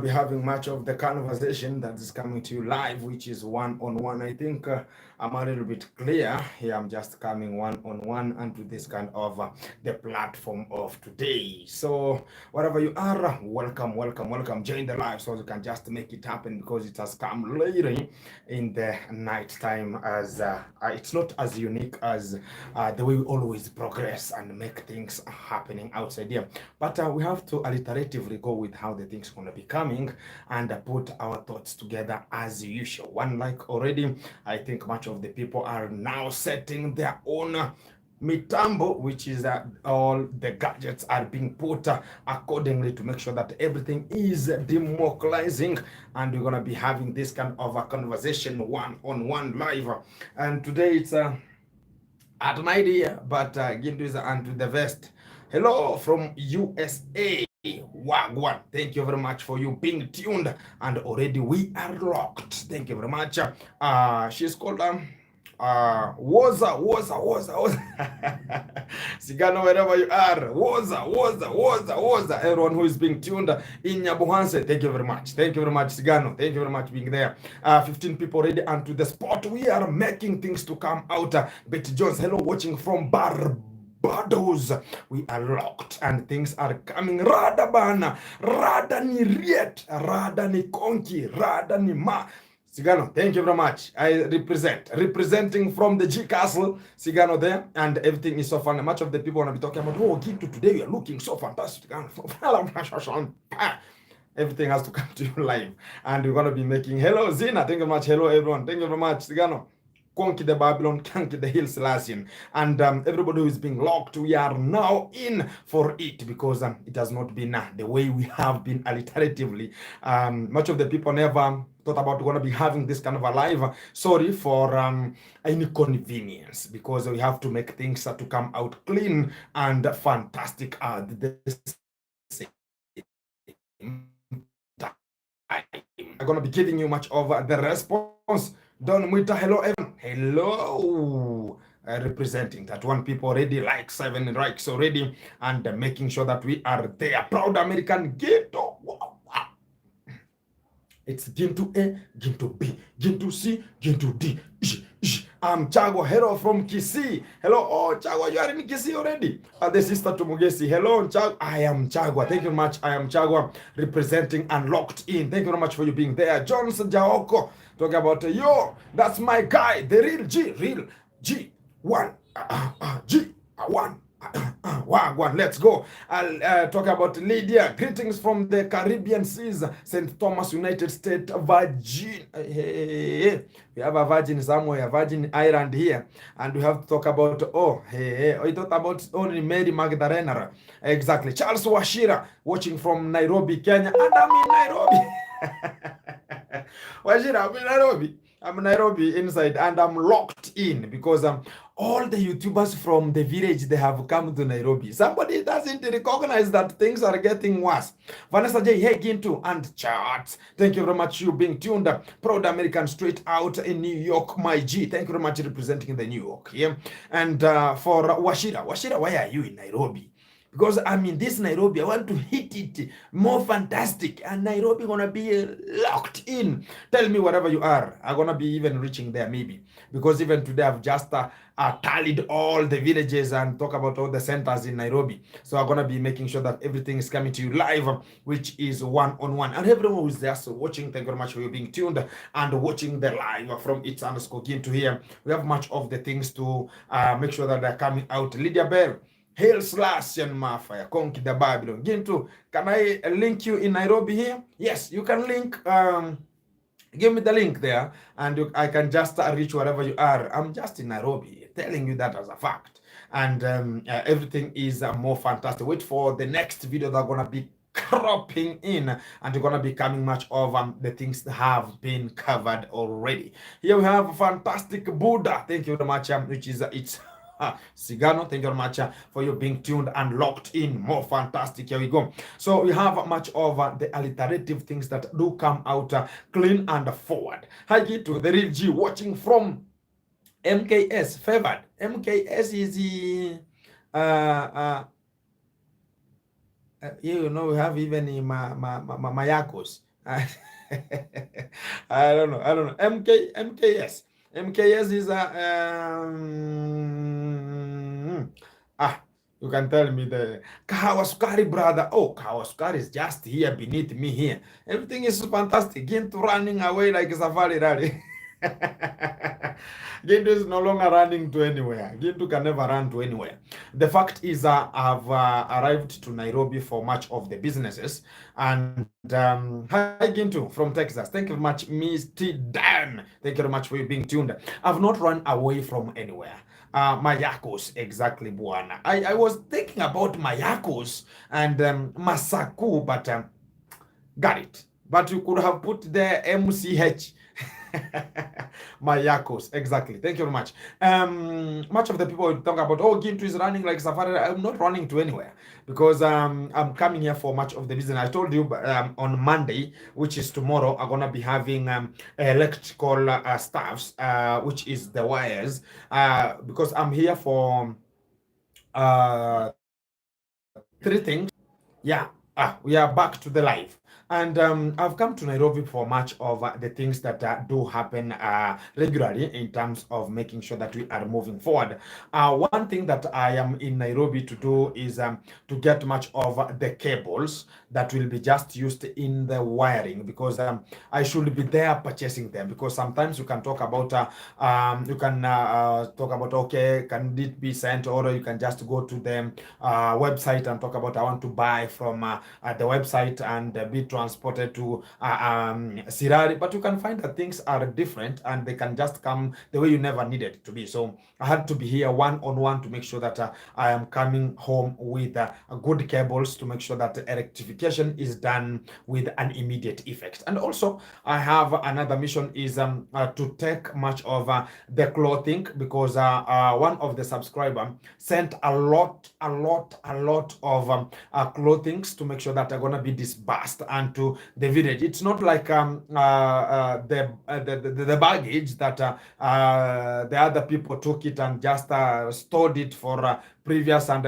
be having much of the conversation that is coming to you live, which is one-on-one. I think I'm a little bit clear here. I'm just coming one-on-one onto this kind of the platform of today. So wherever you are, welcome, welcome, welcome. Join the live so you can just make it happen because it has come later in the night time. As it's not as unique as the way we always progress and make things happening outside here. But we have to alliteratively go with how the things going to be coming and put our thoughts together as usual. One like already, I think much of the people are now setting their own mitambo, which is all the gadgets are being put accordingly to make sure that everything is democratizing, and we're going to be having this kind of a conversation one-on-one live. And today it's at my idea, but Gindu is onto the vest. Hello from USA. Wagwan. Thank you very much for you being tuned, and already we are locked. Thank you very much. She's called Woza. Sigano, wherever you are, Woza. Everyone who is being tuned in Nyabuhanse, thank you very much. Thank you very much, Sigano. Thank you very much being there. 15 people already onto the spot. We are making things to come out. Betty Jones, hello, watching from Barbados. We are locked and things are coming. Radabana, Radani Riet, Radani Konki, Radani Ma. Sigano, thank you very much. I representing from the G Castle, Sigano there, and everything is so fun. Much of the people want to be talking about, oh, Gintu, today you are looking so fantastic. Everything has to come to you live. And we're going to be making, hello, Zina, thank you very much. Hello, everyone. Thank you very much, Sigano. Conquer the Babylon, conquer the hill Selassie. And everybody who is being locked, we are now in for it because it has not been the way we have been alliteratively. Much of the people never thought about going to be having this kind of a live. Sorry for any inconvenience because we have to make things to come out clean and fantastic at the same time. I'm going to be giving you much of the response. Don Muita, hello, everyone. Hello. Representing that one people already like 7 likes already and making sure that we are there. Proud American ghetto. It's Gintu A, Gintu B, Gintu C, Gintu D. I'm Chagwa, hello from Kisii. Hello, oh Chagwa, you are in Kisii already. The sister to Mugesi, hello Chagwa. I am Chagwa. Thank you very much. I am Chagwa, representing and locked in. Thank you very much for you being there. Johnson Jaoko, talking about yo, that's my guy, the real G, one, G1. Wagwan, let's go. I'll talk about Lydia. Greetings from the Caribbean seas, St. Thomas, United States, Virgin. Hey. We have a Virgin somewhere, Virgin Island here, and we have to talk about we thought about only Mary Magdalena. Exactly. Charles Washira, watching from Nairobi, Kenya, and I'm in Nairobi. Washira, I'm in Nairobi. I'm in Nairobi inside, and I'm locked in because all the YouTubers from the village, they have come to Nairobi. Somebody doesn't recognize that things are getting worse. Vanessa J. Hey, Gintu and Charts. Thank you very much. You being tuned. Proud American straight out in New York, my G. Thank you very much representing the New York. Yeah. And for Washira, why are you in Nairobi? Because I'm in this Nairobi, I want to hit it more fantastic. And Nairobi gonna be locked in. Tell me wherever you are. I'm gonna be even reaching there maybe. Because even today I've just tallied all the villages and talk about all the centers in Nairobi. So I'm gonna be making sure that everything is coming to you live, which is one-on-one. And everyone who's there so watching, thank you very much for you being tuned and watching the live from It's_Gintu to here. We have much of the things to make sure that they're coming out. Lydia Bell. Hail Slash and Mafia, Conquer the Babylon. Gintu, can I link you in Nairobi here? Yes, you can link. Give me the link there, and I can just reach wherever you are. I'm just in Nairobi, telling you that as a fact. And everything is more fantastic. Wait for the next video that's gonna be cropping in, and you're gonna be coming much of the things that have been covered already. Here we have fantastic Buddha. Thank you very much. Which is it's. Sigano, thank you very much for you being tuned and locked in. More fantastic. Here we go. So we have much of the alliterative things that do come out clean and forward. Hi, Gitu, the real G, watching from MKS. Favored. MKS is the you know, we have even in Mayakos. I don't know. I don't know. MKS. MKS is a ah. You can tell me the Kahawa Sukari, brother. Oh, Kahawa Sukari is just here beneath me here. Everything is fantastic. Gintu running away like a safari rally. Gintu is no longer running to anywhere. Gintu can never run to anywhere. The fact is, I've arrived to Nairobi for much of the businesses. And hi, Gintu from Texas. Thank you very much, Misty Dan. Thank you very much for you being tuned. I've not run away from anywhere. Mayakos, exactly, Buana. I was thinking about Mayakos and Masaku, but got it. But you could have put the MCH. Mayakos, exactly. Thank you very much. Much of the people talk about, oh, Gintu is running like safari. I'm not running to anywhere because I'm coming here for much of the business. I told you on Monday, which is tomorrow, I'm gonna be having electrical staffs, which is the wires, because I'm here for 3 things. Yeah, we are back to the live. And I've come to Nairobi for much of the things that do happen regularly in terms of making sure that we are moving forward. One thing that I am in Nairobi to do is to get much of the cables that will be just used in the wiring, because I should be there purchasing them, because sometimes you can talk about okay, can it be sent, or you can just go to the website and talk about I want to buy from the website and be transported to Sirari, but you can find that things are different and they can just come the way you never needed it to be. So I had to be here one-on-one to make sure that I am coming home with good cables to make sure that electrification is done with an immediate effect. And also I have another mission is to take much of the clothing, because one of the subscriber sent a lot of clothing to make sure that are gonna be disbursed onto the village. It's not like the baggage that the other people took it and just stored it for previous and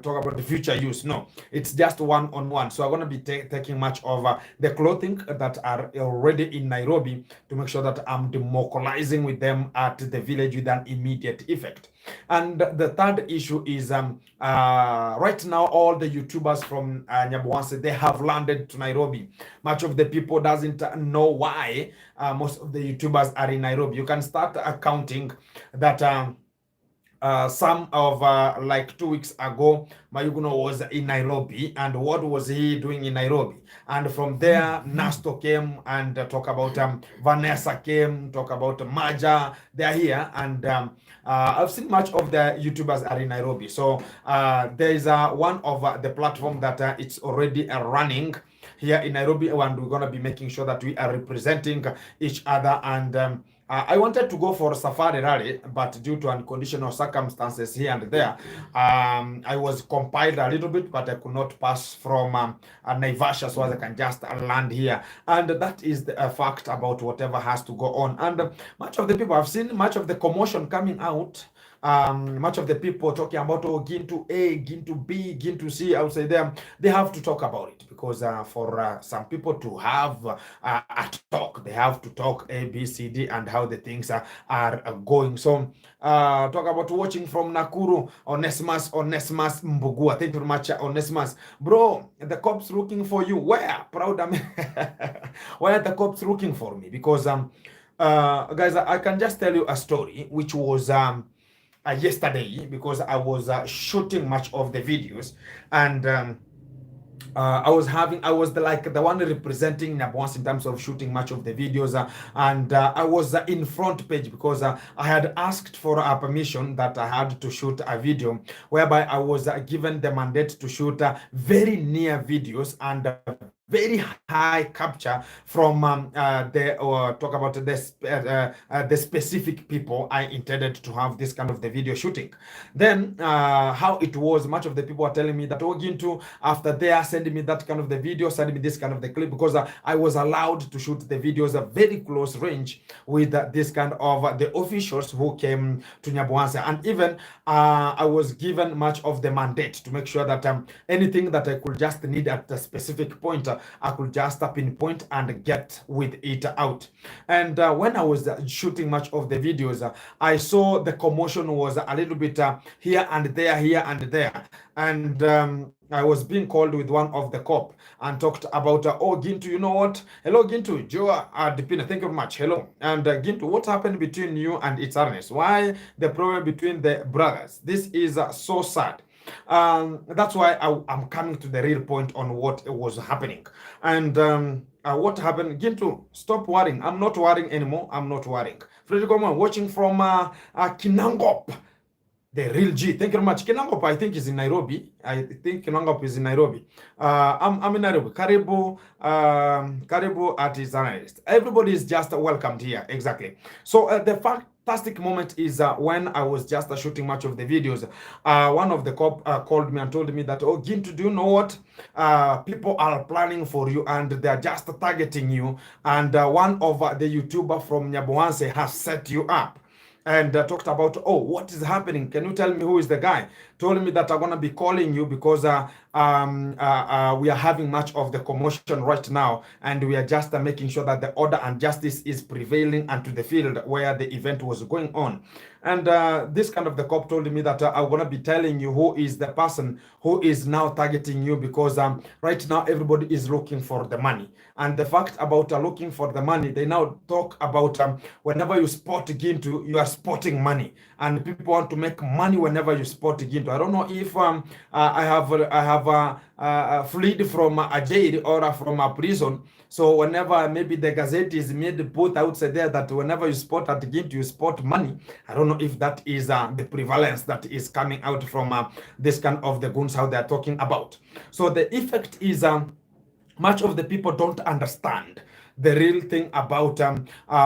talk about the future use. No, it's just one-on-one. So I'm going to be taking much of the clothing that are already in Nairobi to make sure that I'm democratizing with them at the village with an immediate effect. And the third issue is right now all the YouTubers from Nyabuanse, they have landed to Nairobi. Much of the people doesn't know why most of the YouTubers are in Nairobi. You can start counting that some of like 2 weeks ago, Mayuguno was in Nairobi, and what was he doing in Nairobi? And from there, Nasto came and talk about Vanessa came, talk about Maja. They're here, and I've seen much of the YouTubers are in Nairobi. So there is one of the platform that it's already running here in Nairobi, and we're gonna be making sure that we are representing each other. And I wanted to go for Safari Rally, but due to unconditional circumstances here and there, I was compiled a little bit, but I could not pass from Naivasha, so I can just land here. And that is the fact about whatever has to go on. And much of the people, I've seen much of the commotion coming out. Much of the people talking about, oh, Gintu A, Gintu B, Gintu C outside there. They have to talk about it, because for some people to have a talk, they have to talk A, B, C, D, and how the things are going. So talk about watching from Nakuru, Onesimus Mbugua. Thank you very much, Onesimus. Bro, the cops looking for you. Where? Proud of me. Why are the cops looking for me? Because guys, I can just tell you a story, which was yesterday, because I was shooting much of the videos, and I was the one representing Nabons in terms of shooting much of the videos, and I was in front page because I had asked for a permission that I had to shoot a video whereby I was given the mandate to shoot very near videos and very high capture from talk about the specific people I intended to have this kind of the video shooting. Then how it was, much of the people are telling me that, oh, Gintu, after they are sending me that kind of the video, sending me this kind of the clip, because I was allowed to shoot the videos at very close range with this kind of the officials who came to Nyabuanse. And even I was given much of the mandate to make sure that anything that I could just need at a specific point, I could just pinpoint and get with it out. And when I was shooting much of the videos, I saw the commotion was a little bit here and there. And I was being called with one of the cop and talked about, oh, Gintu, you know what? Hello, Gintu. Joe Dipina, thank you very much. Hello. And Gintu, what happened between you and its Ernest? Why the problem between the brothers? This is so sad. That's why I'm coming to the real point on what was happening. And what happened? Gintu, stop worrying. I'm not worrying anymore. I'm not worrying. Frederick Oman, watching from Kinangop. The real G. Thank you very much. Kinangop, I think, is in Nairobi. I think Kinangop is in Nairobi. I'm in Nairobi. Karibu at his analyst. Everybody is just welcomed here. Exactly. So the fantastic moment is when I was just shooting much of the videos. One of the cop called me and told me that, oh, Gintu, do you know what? People are planning for you and they are just targeting you. And one of the YouTuber from Nyabohanse has set you up. And talked about, oh, what is happening? Can you tell me who is the guy? Told me that I'm going to be calling you because we are having much of the commotion right now. And we are just making sure that the order and justice is prevailing and to the field where the event was going on. And this kind of the cop told me that I'm going to be telling you who is the person who is now targeting you because right now everybody is looking for the money. And the fact about looking for the money, they now talk about whenever you spot Gintu, you are spotting money. And people want to make money whenever you spot Gintu. I don't know if I have fled from a jail or from a prison. So whenever maybe the Gazette is made put outside there that whenever you spot at Gintu, you spot money. I don't know if that is the prevalence that is coming out from this kind of the goons how they are talking about. So the effect is much of the people don't understand the real thing about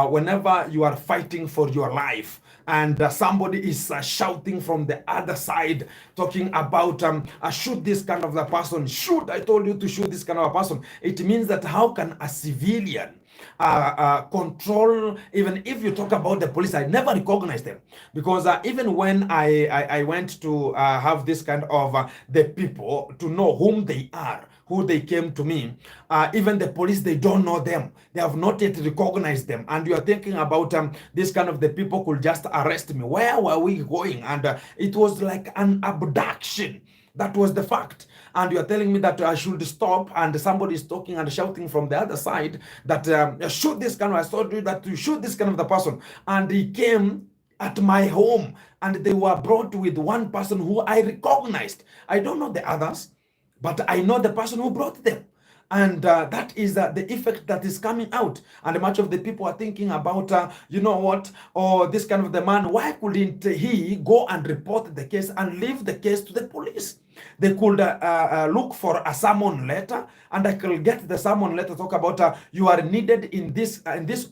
whenever you are fighting for your life and somebody is shouting from the other side, talking about shoot this kind of the person, shoot, I told you to shoot this kind of a person. It means that how can a civilian control, even if you talk about the police, I never recognize them because even when I went to have this kind of the people to know whom they are, who they came to me, even the police, they don't know them. They have not yet recognized them. And you are thinking about this kind of the people could just arrest me. Where were we going? And it was like an abduction. That was the fact. And you are telling me that I should stop, and somebody is talking and shouting from the other side that shoot this kind of, I told you that to shoot this kind of the person. And he came at my home, and they were brought with one person who I recognized. I don't know the others, but I know the person who brought them. And that is the effect that is coming out. And much of the people are thinking about, you know what, or this kind of the man, why couldn't he go and report the case and leave the case to the police? They could look for a summon letter, and I could get the summon letter, talk about you are needed in this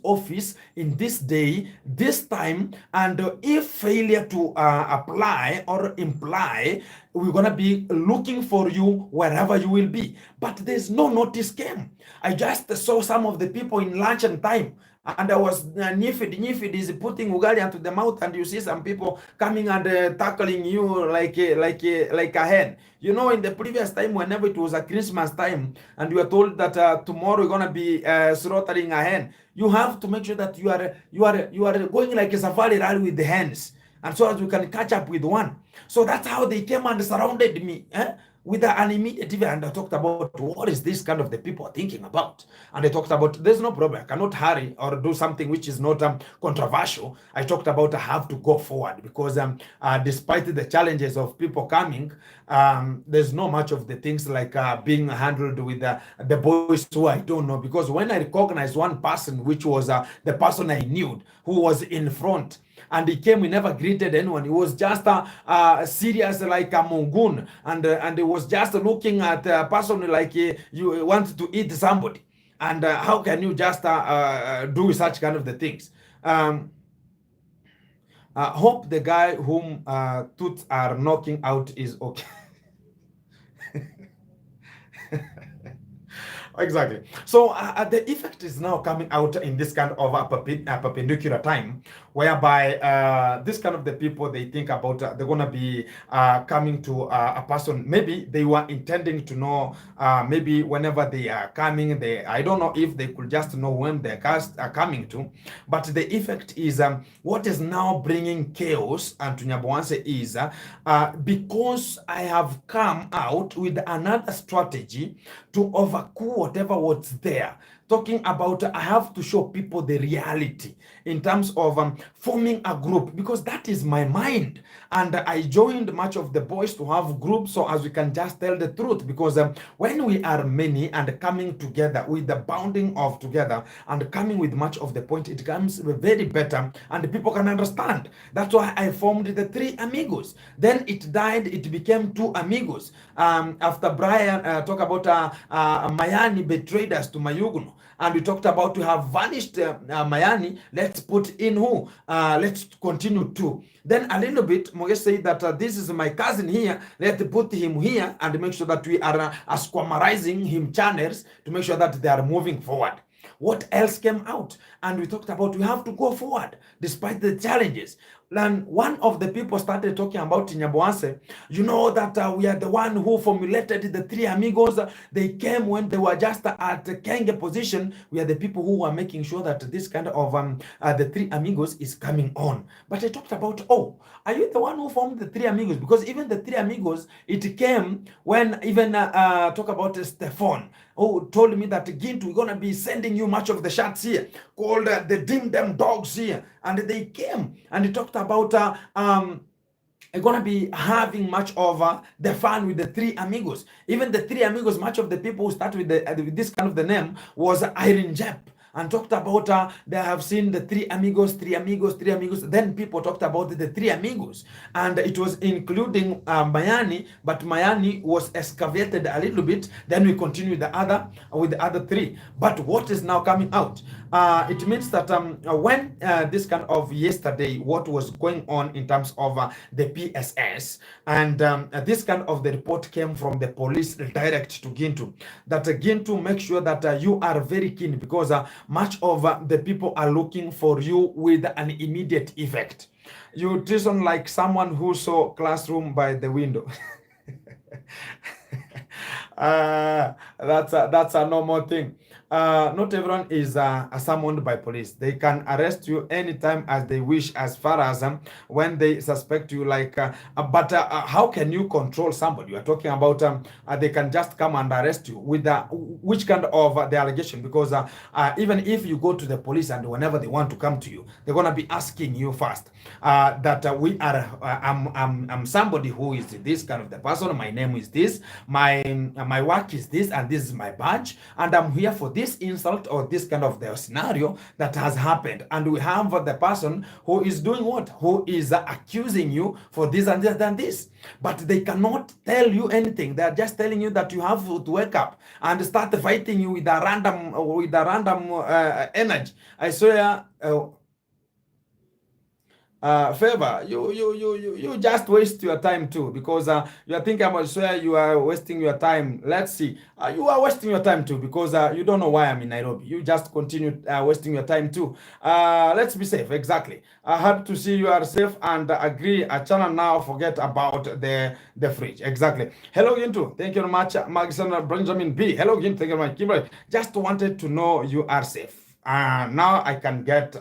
office, in this day, this time, and if failure to apply or imply, we're going to be looking for you wherever you will be. But there's no notice came. I just saw some of the people in lunch and time, and I was Nifid is putting ugali into the mouth, and you see some people coming and tackling you like a hen. You know, in the previous time, whenever it was a Christmas time, and you are told that tomorrow you're gonna be slaughtering a hen, you have to make sure that you are going like a safari rally with the hens, and so as you can catch up with one. So that's how they came and surrounded me. With an immediate event, and I talked about what is this kind of the people are thinking about. And I talked about there's no problem. I cannot hurry or do something which is not controversial. I talked about I have to go forward because despite the challenges of people coming, there's no much of the things like being handled with the boys who I don't know. Because when I recognized one person, which was the person I knew, who was in front, and he came, he never greeted anyone. He was just serious like a mongoon, and he was just looking at a person like you want to eat somebody. And how can you just do such kind of the things? Hope the guy whom tooth are knocking out is okay. Exactly. So the effect is now coming out in this kind of a perpendicular time, whereby this kind of the people they think about they're gonna be coming to a person. Maybe they were intending to know. Maybe whenever they are coming, they I don't know if they could just know when their cars are coming to. But the effect is what is now bringing chaos and to Nyaboanse is because I have come out with another strategy to overcome whatever was there. Talking about, I have to show people the reality in terms of forming a group, because that is my mind. And I joined much of the boys to have groups so as we can just tell the truth. Because when we are many and coming together with the bounding of together and coming with much of the point, it comes very better and people can understand. That's why I formed the three amigos. Then it died, it became two amigos. After Brian talked about Mayani betrayed us to Mayugno, and we talked about to have vanished Mayani, let's put in who? Let's continue to. Then a little bit, Moge said that this is my cousin here, let's put him here and make sure that we are squamarizing him channels to make sure that they are moving forward. What else came out? And we talked about we have to go forward despite the challenges. And one of the people started talking about Nyaboanse. You know that we are the one who formulated the three amigos. They came when they were just at the Kenge position. We are the people who were making sure that this kind of the three amigos is coming on. But I talked about, oh, are you the one who formed the three amigos? Because even the three amigos, it came when even talk about Stefan, who told me that Gint, we're gonna be sending you much of the shots here, called the Dim Them Dogs here, and they came and they talked about are gonna be having much of the fun with the three amigos. Even the three amigos, much of the people who start with with this kind of the name was Irene Jep, and talked about they have seen the three amigos, three amigos, three amigos. Then people talked about the three amigos, and it was including Mayani, but Mayani was excavated a little bit. Then we continue the other with the other three. But what is now coming out? It means that when this kind of yesterday, what was going on in terms of the PSS, and this kind of the report came from the police direct to Gintu, that Gintu make sure that you are very keen, because much of the people are looking for you with an immediate effect. You treason like someone who saw classroom by the window. That's a normal thing. Not everyone is summoned by police. They can arrest you anytime as they wish, as far as when they suspect you. But how can you control somebody? You are talking about they can just come and arrest you with which kind of the allegation? Because even if you go to the police and whenever they want to come to you, they're gonna be asking you first that we are. I'm somebody who is this kind of the person. My name is this. My work is this, and this is my badge, and I'm here for this insult or this kind of the scenario that has happened. And we have the person who is doing what? Who is accusing you for this and this and this. But they cannot tell you anything. They are just telling you that you have to wake up and start fighting you with a random energy. I swear. Favor, you just waste your time too, because you are thinking about swear you are wasting your time. Let's see, you are wasting your time too, because you don't know why I'm in Nairobi. You just continue wasting your time too. Let's be safe. Exactly. Happy to see you are safe and agree. Channel now. Forget about the fridge. Exactly. Hello Gintu. Thank you very much, Magson Benjamin B. Hello Gintu. Thank you very much, Kimberly. Just wanted to know you are safe. Now I can get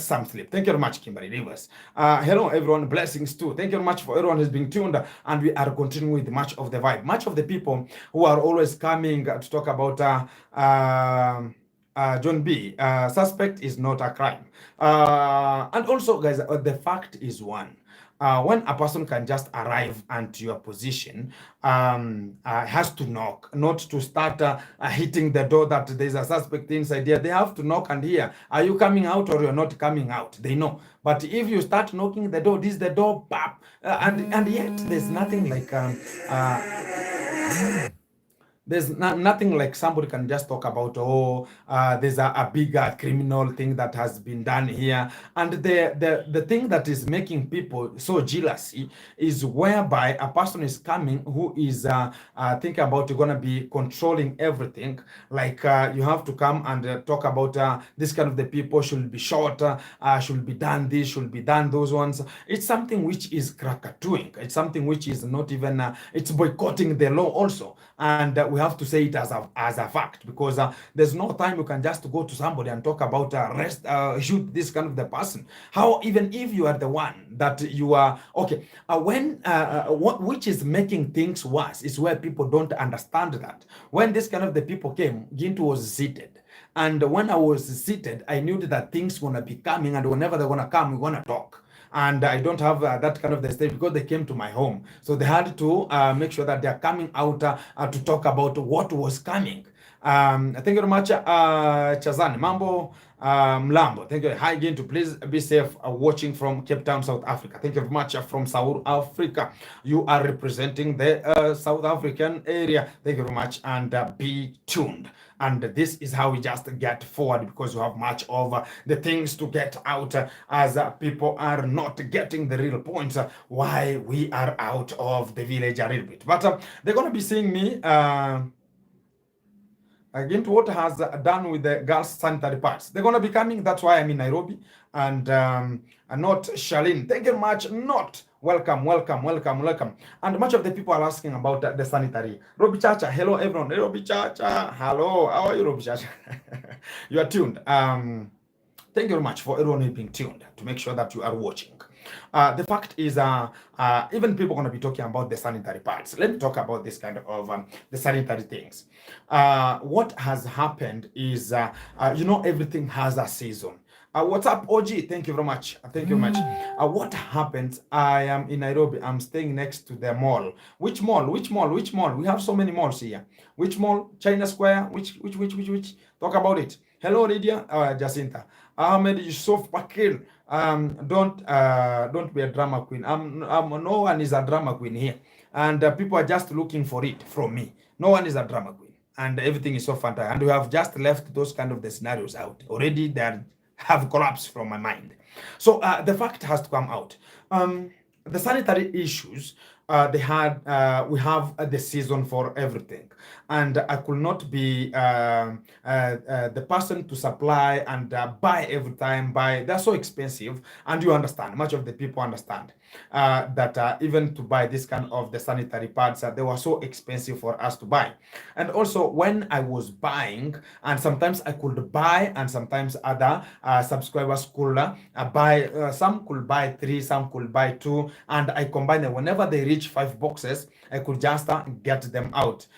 some sleep. Thank you very much, Kimberly Rivers. Hello, everyone. Blessings too. Thank you very much for everyone who's been tuned, and we are continuing with much of the vibe. Much of the people who are always coming to talk about John B. Suspect is not a crime. And also, guys, the fact is one. When a person can just arrive onto your position, has to knock, not to start hitting the door that there's a suspect inside here. They have to knock and hear, are you coming out or you're not coming out? They know. But if you start knocking the door, this is the door, and yet there's nothing like there's nothing like somebody can just talk about, oh, there's a bigger criminal thing that has been done here. And the thing that is making people so jealous is whereby a person is coming who is thinking about you're going to be controlling everything. Like you have to come and talk about this kind of the people should be shot, should be done this, should be done those ones. It's something which is krakatooing. It's something which is not even, it's boycotting the law also. And we have to say it as a fact, because there's no time you can just go to somebody and talk about shoot this kind of the person. How, even if you are the one that you are, okay, which is making things worse is where people don't understand that. When this kind of the people came, Gintu was seated. And when I was seated, I knew that things were going to be coming, and whenever they're going to come, we're going to talk. And I don't have that kind of the stage because they came to my home. So they had to make sure that they're coming out to talk about what was coming. Thank you very much, Chazani. Mambo Mlambo. Thank you. Hi, Gintu. Please be safe watching from Cape Town, South Africa. Thank you very much from South Africa. You are representing the South African area. Thank you very much, and be tuned. And this is how we just get forward, because we have much of the things to get out as people are not getting the real points why we are out of the village a little bit. But they're going to be seeing me again to what has done with the girls' sanitary parts. They're going to be coming. That's why I'm in Nairobi. And not Shalin. Thank you very much. Not. Welcome. And much of the people are asking about the sanitary. Robi Chacha, hello everyone. Robi Chacha, hello. How are you, Robi Chacha? You are tuned. Thank you very much for everyone being tuned to make sure that you are watching. The fact is, even people are going to be talking about the sanitary parts. Let me talk about this kind of the sanitary things. What has happened is, everything has a season. What's up, OG? Thank you very much. Thank you very much. What happens? I am in Nairobi. I'm staying next to the mall. Which mall? Which mall? Which mall? We have so many malls here. Which mall? China Square? Which? Talk about it. Hello, Lydia. Jacinta. Ahmed Yusuf Pakil. Don't be a drama queen. No one is a drama queen here, and people are just looking for it from me. No one is a drama queen, and everything is so fantastic. And we have just left those kind of the scenarios out already. They have collapsed from my mind. So the fact has to come out. The sanitary issues. We have the season for everything, and I could not be the person to supply and buy every time. They're so expensive, and you understand. Much of the people understand that even to buy this kind of the sanitary pads, they were so expensive for us to buy. And also when I was buying, and sometimes I could buy, and sometimes other subscribers could buy. Some could buy 3, some could buy 2, and I combine them. Whenever they reach 5 boxes, I could just get them out.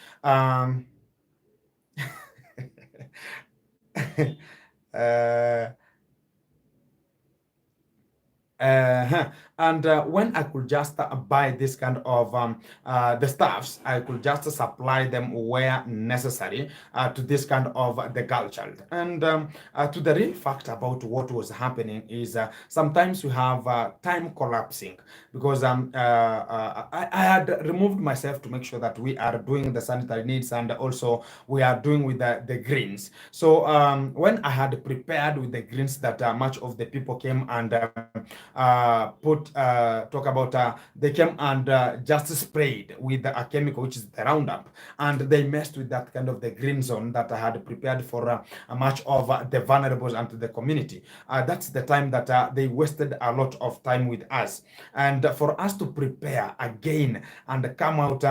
And when I could just buy this kind of the stuffs, I could just supply them where necessary to this kind of the girl child. And to the real fact about what was happening is sometimes we have time collapsing, because I had removed myself to make sure that we are doing the sanitary needs, and also we are doing with the greens. So when I had prepared with the greens, that much of the people came and talk about they came and just sprayed with a chemical, which is the Roundup, and they messed with that kind of the green zone that I had prepared for much of the vulnerables and the community. That's the time that they wasted a lot of time with us, and for us to prepare again and come out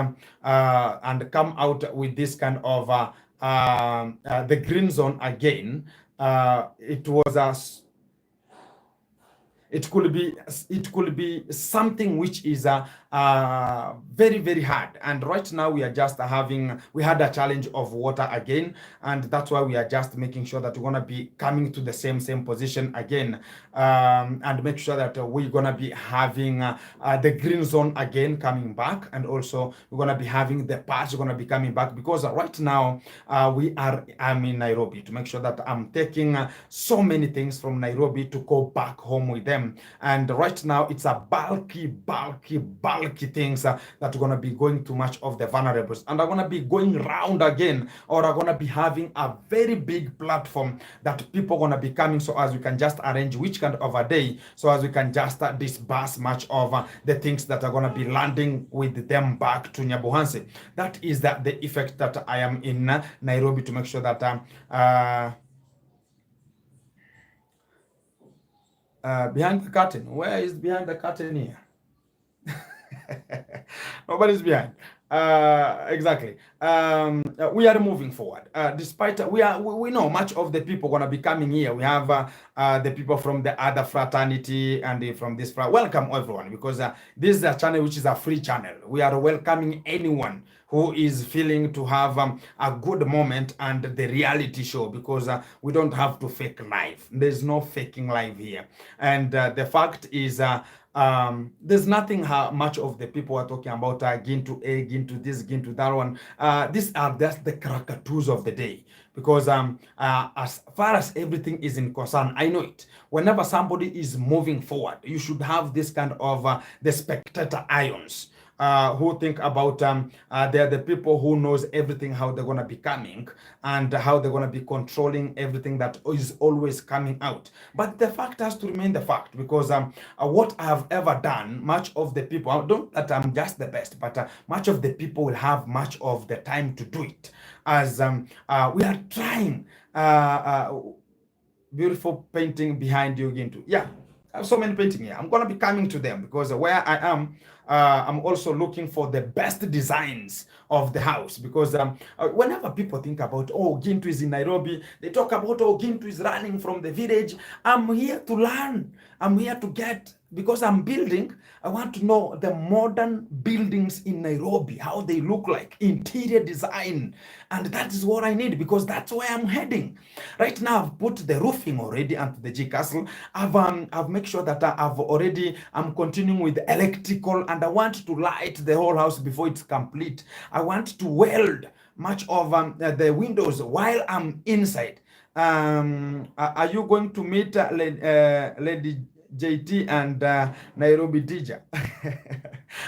with this kind of the green zone again. It was it could be something which is very, very hard. And right now we are just we had a challenge of water again, and that's why we are just making sure that we're gonna be coming to the same position again, and make sure that we're gonna be having the green zone again coming back, and also we're gonna be having the parts gonna be coming back, because right now I'm in Nairobi to make sure that I'm taking so many things from Nairobi to go back home with them. them. And right now, it's a bulky things that are going to be going to much of the vulnerables, and are going to be going round again, or are going to be having a very big platform that people are going to be coming, so as we can just arrange which kind of a day, so as we can just disburse much of the things that are going to be landing with them back to Nyabuhanse. That is the effect that I am in Nairobi, to make sure that behind the curtain, where is behind the curtain here? Nobody's behind. Exactly. We are moving forward. Despite we know much of the people gonna be coming here. We have the people from the other fraternity and from this welcome everyone, because this is a channel which is a free channel. We are welcoming anyone who is feeling to have a good moment and the reality show, because we don't have to fake life. There's no faking life here, and the fact is. There's nothing much of the people are talking about Gintu A, Gintu this, Gintu that one. These are just the caricatures of the day, because as far as everything is in concern, I know it. Whenever somebody is moving forward, you should have this kind of the spectator ions. Who think about they're the people who knows everything, how they're gonna be coming, and how they're gonna be controlling everything that is always coming out. But the fact has to remain the fact, because what I have ever done, much of the people, I don't that I'm just the best, but much of the people will have much of the time to do it, as we are trying. Beautiful painting behind you, Gintu. Yeah, I have so many painting here. I'm gonna be coming to them, because where I am, I'm also looking for the best designs of the house, because whenever people think about, oh, Gintu is in Nairobi, they talk about, oh, Gintu is running from the village. I'm here to learn. I'm here to get, because I'm building. I want to know the modern buildings in Nairobi, how they look like, interior design. And that is what I need, because that's where I'm heading. Right now, I've put the roofing already onto the G Castle. I've made sure that I'm continuing with the electrical, and I want to light the whole house before it's complete. I want to weld much of the windows while I'm inside. Are you going to meet Lady JT and Nairobi Dija?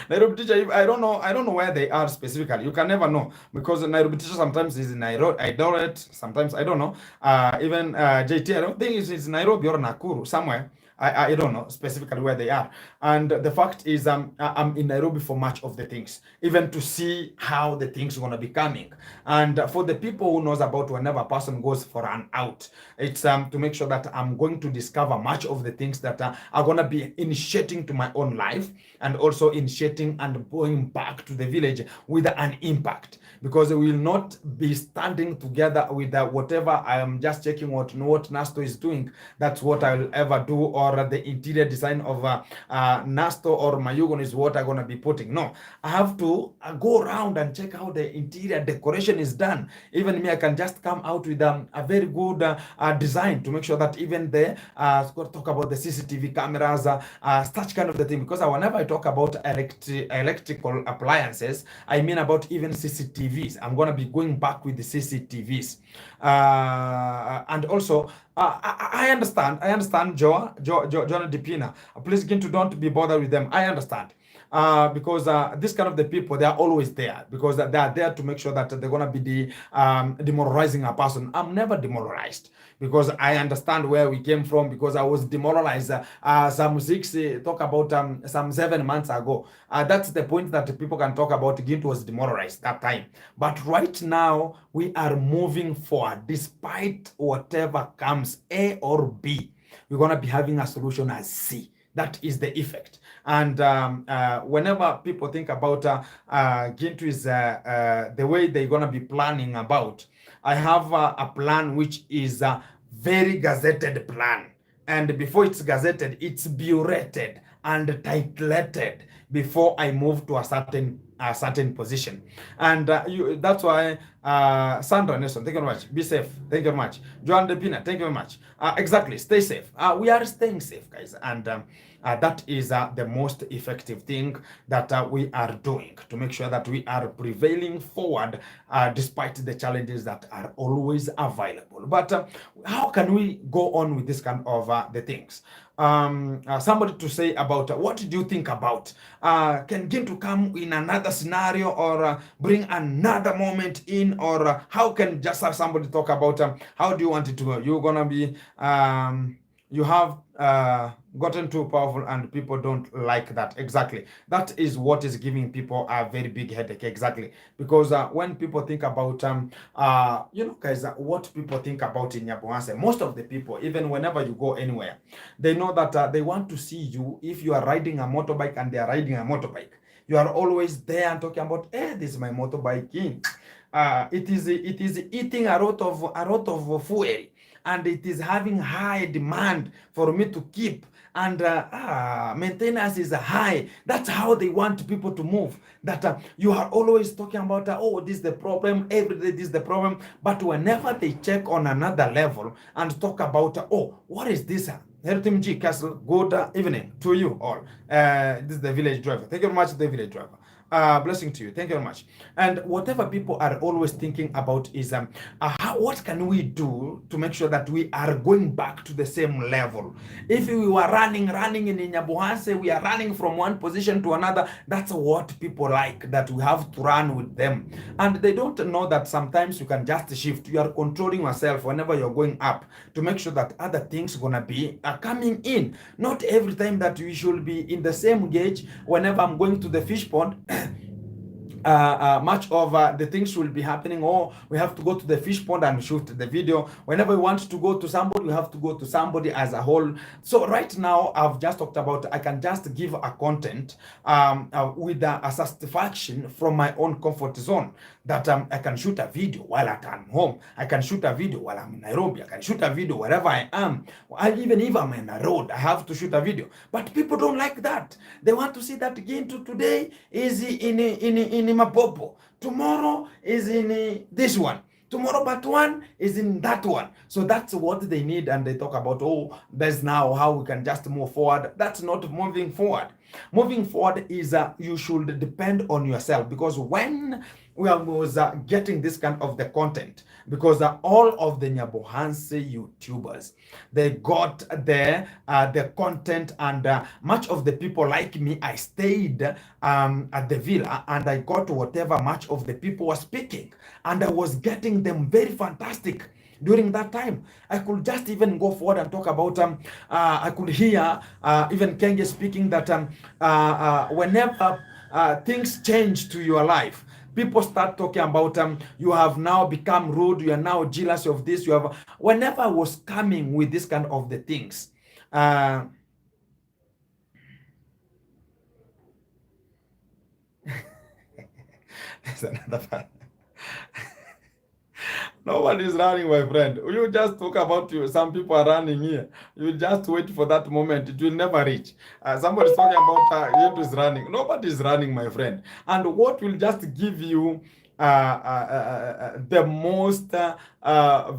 Nairobi Dija, I don't know where they are specifically. You can never know, because Nairobi Dija sometimes is in Nairobi, sometimes I don't know. Even JT, I don't think it's Nairobi or Nakuru, somewhere. I don't know specifically where they are. And the fact is, I'm in Nairobi for much of the things, even to see how the things are going to be coming. And for the people who knows about, whenever a person goes for an out, it's to make sure that I'm going to discover much of the things that are going to be initiating to my own life, and also initiating and going back to the village with an impact, because we will not be standing together with whatever. I am just checking what Nasto is doing. That's what I will ever do, or the interior design of Nasto or Mayugon is what I'm going to be putting. No, I have to go around and check how the interior decoration is done. Even me, I can just come out with a very good design, to make sure that even there, talk about the CCTV cameras, such kind of the thing. Because whenever I talk about electrical appliances, I mean about even CCTVs. I'm going to be going back with the CCTVs. And also, I understand, Joanna Dipina. Please, Gintu, don't be bothered with them. I understand. Because this kind of the people, they are always there, because they are there to make sure that they're going to be demoralizing a person. I'm never demoralized, because I understand where we came from, because I was demoralized talk about some 7 months ago. That's the point that people can talk about. Gintu was demoralized that time. But right now, we are moving forward. Despite whatever comes, A or B, we're going to be having a solution as C. That is the effect. And whenever people think about Gintu is the way they're going to be planning about, I have a plan which is a very gazetted plan. And before it's gazetted, it's bureaucrated and titulated before I move to a certain position. And that's why Sandra Nelson, thank you very much. Be safe. Thank you very much. Joan Depina, thank you very much. Exactly. Stay safe. We are staying safe, guys. And that is the most effective thing that we are doing, to make sure that we are prevailing forward despite the challenges that are always available. But how can we go on with this kind of the things? somebody to say about what do you think about can Gintu come in another scenario or bring another moment in, or how can just have somebody talk about how do you want it to go? You're gonna be you have gotten too powerful and people don't like that. Exactly, that is what is giving people a very big headache. Exactly, because when people think about guys, what people think about in Nyabohanse, most of the people, even whenever you go anywhere, they know that they want to see you. If you are riding a motorbike and they are riding a motorbike, you are always there and talking about, hey, this is my motorbike in. It is eating a lot of fuel, and it is having high demand for me to keep, and maintenance is high. That's how they want people to move. That you are always talking about, oh, this is the problem, every day this is the problem. But whenever they check on another level and talk about, oh, what is this? Heltim G Castle, good evening to you all. This is the village driver. Thank you very much, the village driver. Blessing to you. Thank you very much. And whatever people are always thinking about is what can we do to make sure that we are going back to the same level? If we were running in Nyabohanse, we are running from one position to another. That's what people like, that we have to run with them. And they don't know that sometimes you can just shift. You are controlling yourself whenever you're going up to make sure that other things gonna be coming in. Not every time that we should be in the same gauge. Whenever I'm going to the fish pond, much of the things will be happening. Oh, we have to go to the fish pond and shoot the video. Whenever we want to go to somebody, we have to go to somebody as a whole. So right now, I've just talked about, I can just give a content with a satisfaction from my own comfort zone, that I can shoot a video while I'm home. I can shoot a video while I'm in Nairobi. I can shoot a video wherever I am. Even if I'm in a road, I have to shoot a video. But people don't like that. They want to see that Gintu today is in Mapopo. Tomorrow is in this one. Tomorrow but one is in that one. So that's what they need, and they talk about, oh, that's now how we can just move forward. That's not moving forward. Moving forward is you should depend on yourself, because when we was getting this kind of the content, because all of the Nyabohanse YouTubers, they got the content, and much of the people like me, I stayed at the villa and I got whatever much of the people were speaking, and I was getting them very fantastic. During that time, I could just even go forward and talk about, I could hear even Kenge speaking that whenever things change to your life, people start talking about you have now become rude, you are now jealous of this, you have. Whenever I was coming with this kind of the things, that's another part. No one is running, my friend. You just talk about you. Some people are running here. You just wait for that moment. It will never reach. Somebody's talking about is running. Nobody is running, my friend. And what will just give you the most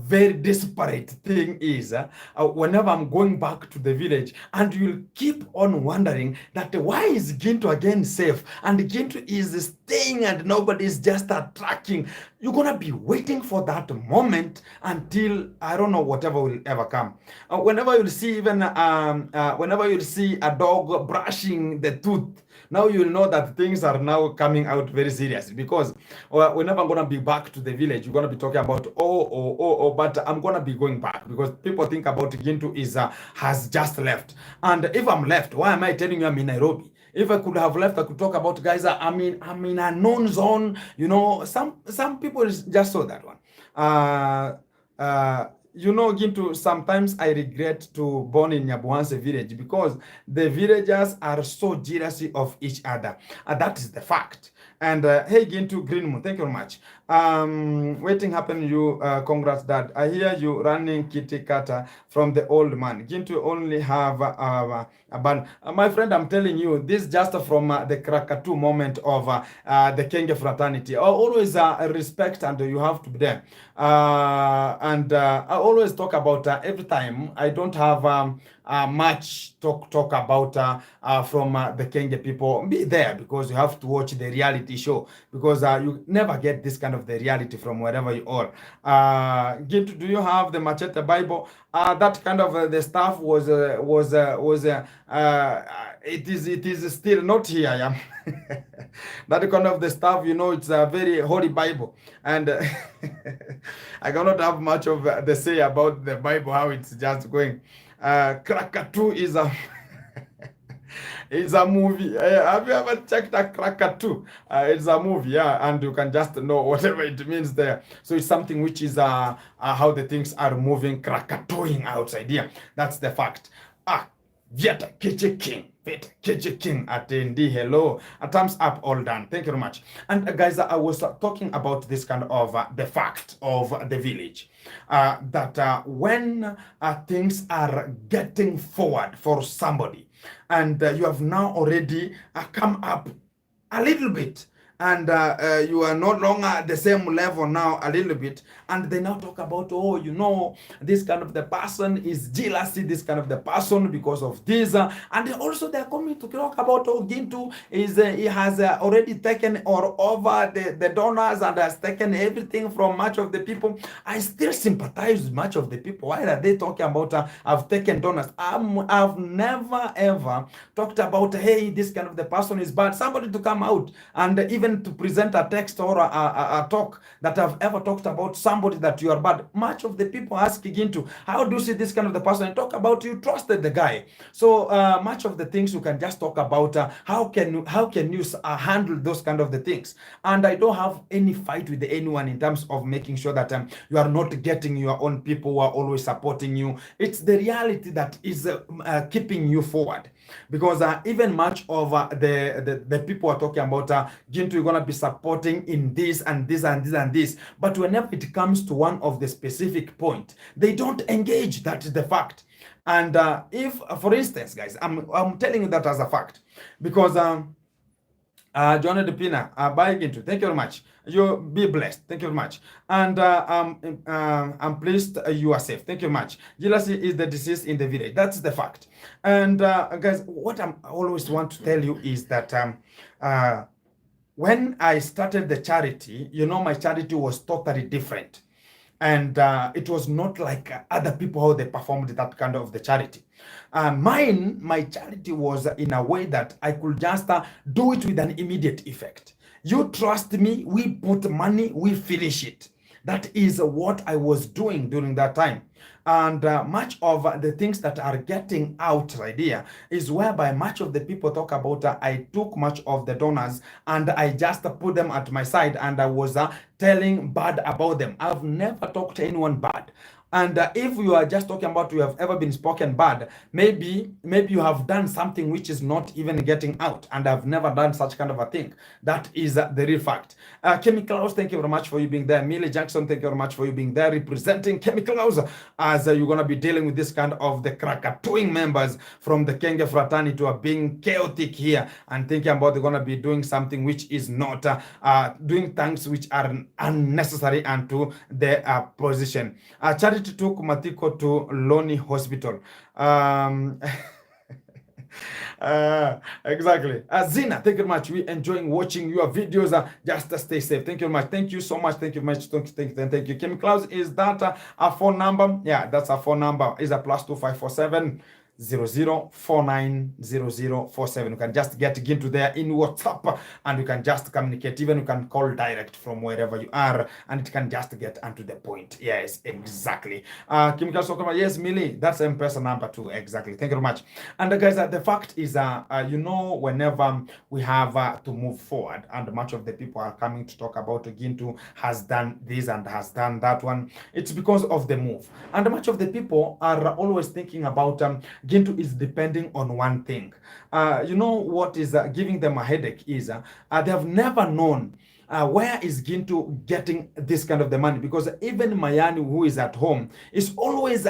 very desperate thing is whenever I'm going back to the village, and you'll keep on wondering that why is Gintu again safe, and Gintu is staying and nobody is just tracking. You're gonna be waiting for that moment until, I don't know, whatever will ever come. Whenever you'll see even whenever you'll see a dog brushing the tooth, now you'll know that things are now coming out very serious, because whenever I'm gonna be back to the village, you're gonna be talking about but I'm gonna be going back, because people think about Gintu is has just left. And if I'm left, why am I telling you I'm in Nairobi? If I could have left, I could talk about, guys, I'm in a known zone. You know, some people just saw that one. Gintu, sometimes I regret to born in Nyabohanse village, because the villagers are so jealous of each other. That is the fact. And hey, Gintu Green Moon, thank you very much. Waiting happen, you congrats, Dad. I hear you running kitty kata from the old man. Gintu only have a ban. My friend, I'm telling you, this just from the Krakatu moment of the Kenge fraternity. I always respect, and you have to be there. And I always talk about every time I don't have much talk about from the Kenge people. Be there, because you have to watch the reality show, because you never get this kind of the reality from wherever you are. Gintu, do you have the Machete Bible? That kind of the stuff it is still not here. Yeah. That kind of the stuff, it's a very holy Bible, and I cannot have much of the say about the Bible, how it's just going. Krakatu is a it's a movie. Have you ever checked a Krakatu? It's a movie, yeah, and you can just know whatever it means there. So it's something which is how the things are moving, Krakatoing outside here. That's the fact. Vieta Kichi King. Vieta Kichi King. Attendee, hello. A thumbs up, all done. Thank you very much. And guys, I was talking about this kind of the fact of the village. That when things are getting forward for somebody, and you have now already come up a little bit, and you are no longer the same level now a little bit, and they now talk about, this kind of the person is jealousy, this kind of the person because of this, and also they're coming to talk about, Gintu is he has already taken or over the donors and has taken everything from much of the people. I still sympathize with much of the people. Why are they talking about I've taken donors? I've never ever talked about, hey, this kind of the person is bad. Somebody to come out and even to present a text or a talk that I've ever talked about somebody that you are bad. Much of the people asking into, how do you see this kind of the person, and talk about you trusted the guy. So much of the things you can just talk about how can you handle those kind of the things. And I don't have any fight with anyone in terms of making sure that you are not getting your own people who are always supporting you. It's the reality that is keeping you forward. Because even much of the people are talking about Gintu, you're gonna be supporting in this and this and this and this, but whenever it comes to one of the specific point, they don't engage. That is the fact. And if, for instance, guys, I'm telling you that as a fact, because John Depina, bye Gintu. Thank you very much. You be blessed. Thank you very much. And I'm pleased you are safe. Thank you very much. Jealousy is the disease in the village. That's the fact. And guys, what I always want to tell you is that when I started the charity, my charity was totally different. And it was not like other people how they performed that kind of the charity. My charity was in a way that I could just do it with an immediate effect. You trust me, we put money, we finish it. That is what I was doing during that time. And much of the things that are getting out right here is whereby much of the people talk about I took much of the donors and I just put them at my side and I was telling bad about them. I've never talked to anyone bad. And if you are just talking about you have ever been spoken bad, maybe you have done something which is not even getting out, and I've never done such kind of a thing. That is the real fact. Chemicals, thank you very much for you being there. Millie Jackson, thank you very much for you being there, representing Chemicals, as you're going to be dealing with this kind of the Krakatoing members from the Kenge fraternity who are being chaotic here and thinking about they're going to be doing something which is not doing things which are unnecessary and to their position. Charity took Matiko to Loni Hospital. Exactly. Zina, thank you very much. We enjoying watching your videos. Just stay safe. Thank you very much. Thank you so much. Thank you very much. Thank you. Kim Klaus, is that a phone number? Yeah, that's a phone number. Is a +2547 00490047. You can just get into there in WhatsApp and you can just communicate. Even you can call direct from wherever you are and it can just get onto the point. Yes, exactly. Kim Kalsokoma, yes, Millie, that's M-Pesa number too. Exactly. Thank you very much. And guys, the fact is, whenever we have to move forward and much of the people are coming to talk about Gintu has done this and has done that one, it's because of the move. And much of the people are always thinking about Gintu is depending on one thing. What is giving them a headache is they have never known where is Gintu getting this kind of the money, because even Mayani, who is at home, is always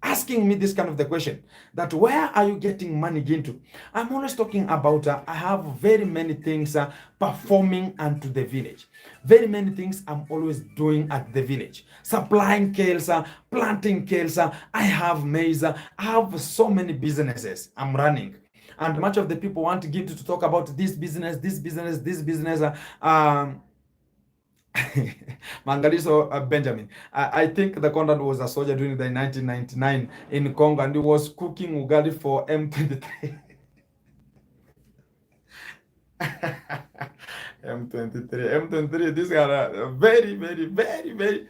asking me this kind of the question, that where are you getting money, Gintu? I'm always talking about I have very many things performing unto the village. Very many things I'm always doing at the village. Supplying kales, planting kales, I have maize, I have so many businesses I'm running. And much of the people want Gintu to talk about this business. Mangaliso Benjamin. I think the Condad was a soldier during the 1999 in Congo, and he was cooking ugali for M23. M23, M23. These are very, very, very, very,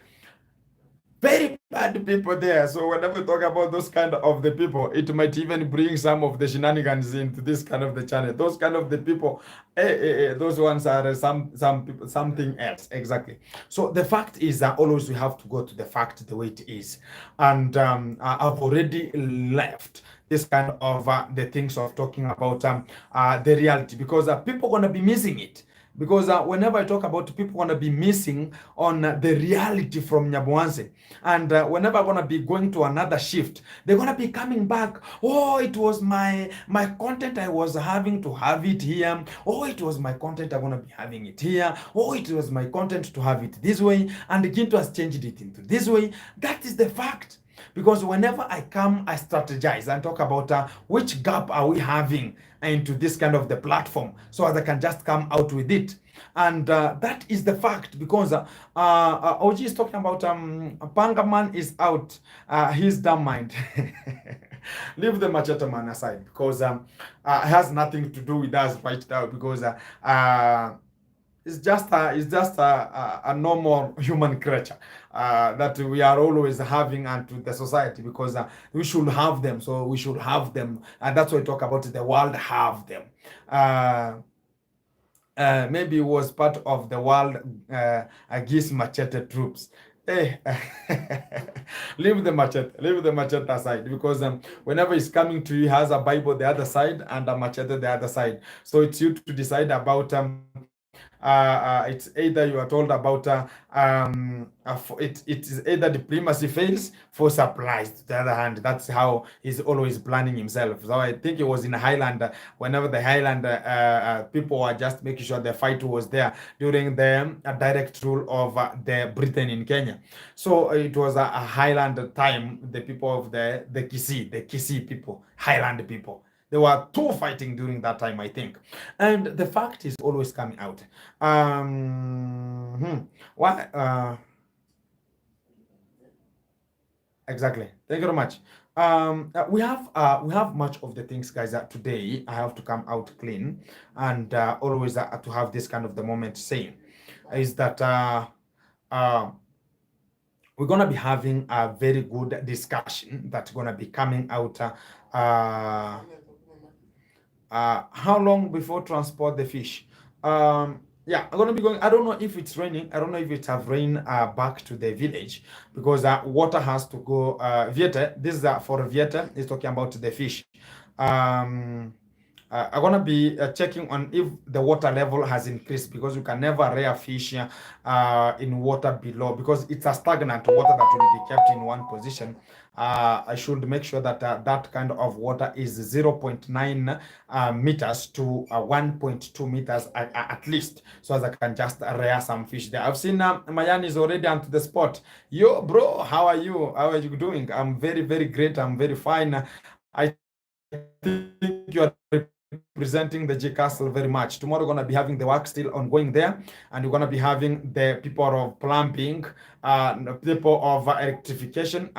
very bad people there. So whenever we talk about those kind of the people, it might even bring some of the shenanigans into this kind of the channel. Those kind of the people, those ones are some people, something else exactly. So the fact is that always we have to go to the fact the way it is, and I've already left this kind of the things of talking about the reality, because people gonna be missing it, because whenever I talk about people want to be missing on the reality from Nyabuanse, and whenever I'm going to be going to another shift, they're going to be coming back. Oh, it was my content, I was having to have it here. Oh, it was my content, I'm going to be having it here. Oh, it was my content to have it this way, and Ginto has changed it into this way. That is the fact. Because whenever I come, I strategize and talk about which gap are we having into this kind of the platform, so as I can just come out with it. And that is the fact, because OG is talking about Pangaman is out, his dumb mind. Leave the machete man aside, because it has nothing to do with us right now, because it's just a normal human creature that we are always having unto the society, because we should have them, so we should have them, and that's why we talk about the world have them. Maybe it was part of the world against machete troops. Hey, leave the machete aside, because whenever he's coming to you, he has a Bible the other side and a machete the other side. So it's you to decide about it's either you are told about it is either diplomacy fails for supplies. To the other hand, that's how he's always planning himself. So I think it was in Highland, whenever the Highland people were just making sure the fight was there during the direct rule of the Britain in Kenya. So it was a Highland time. The people of the Kisii people, Highland people. There were two fighting during that time, I think. And the fact is always coming out. Why? Exactly. Thank you very much. We have much of the things, guys. That today I have to come out clean, and always to have this kind of the moment saying is that we're gonna be having a very good discussion that's gonna be coming out. How long before transport the fish? Yeah, I'm gonna be going. I don't know if it's raining. I don't know if it have rained back to the village, because water has to go. Vieta, this is for Vieta. Is talking about the fish. I'm gonna be checking on if the water level has increased, because you can never rear fish in water below, because it's a stagnant water that will be kept in one position. I should make sure that that kind of water is 0.9 meters to 1.2 meters at least, so as I can just rear some fish there. I've seen Mayan is already onto the spot. Yo, bro, how are you? How are you doing? I'm very, very great. I'm very fine. I think you are representing the J Castle very much. Tomorrow we're gonna be having the work still ongoing there, and we're gonna be having the people of plumbing, people of electrification,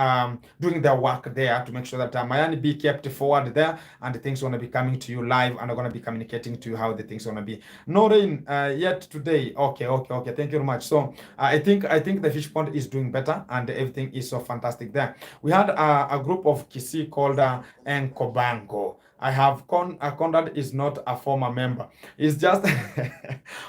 doing their work there to make sure that Miami be kept forward there, and the things gonna be coming to you live, and we're gonna be communicating to you how the things gonna be. No rain yet today. Okay. Thank you very much. So I think the fish pond is doing better, and everything is so fantastic there. We had a group of Kisii called Nkobango. I have Condad is not a former member. It's just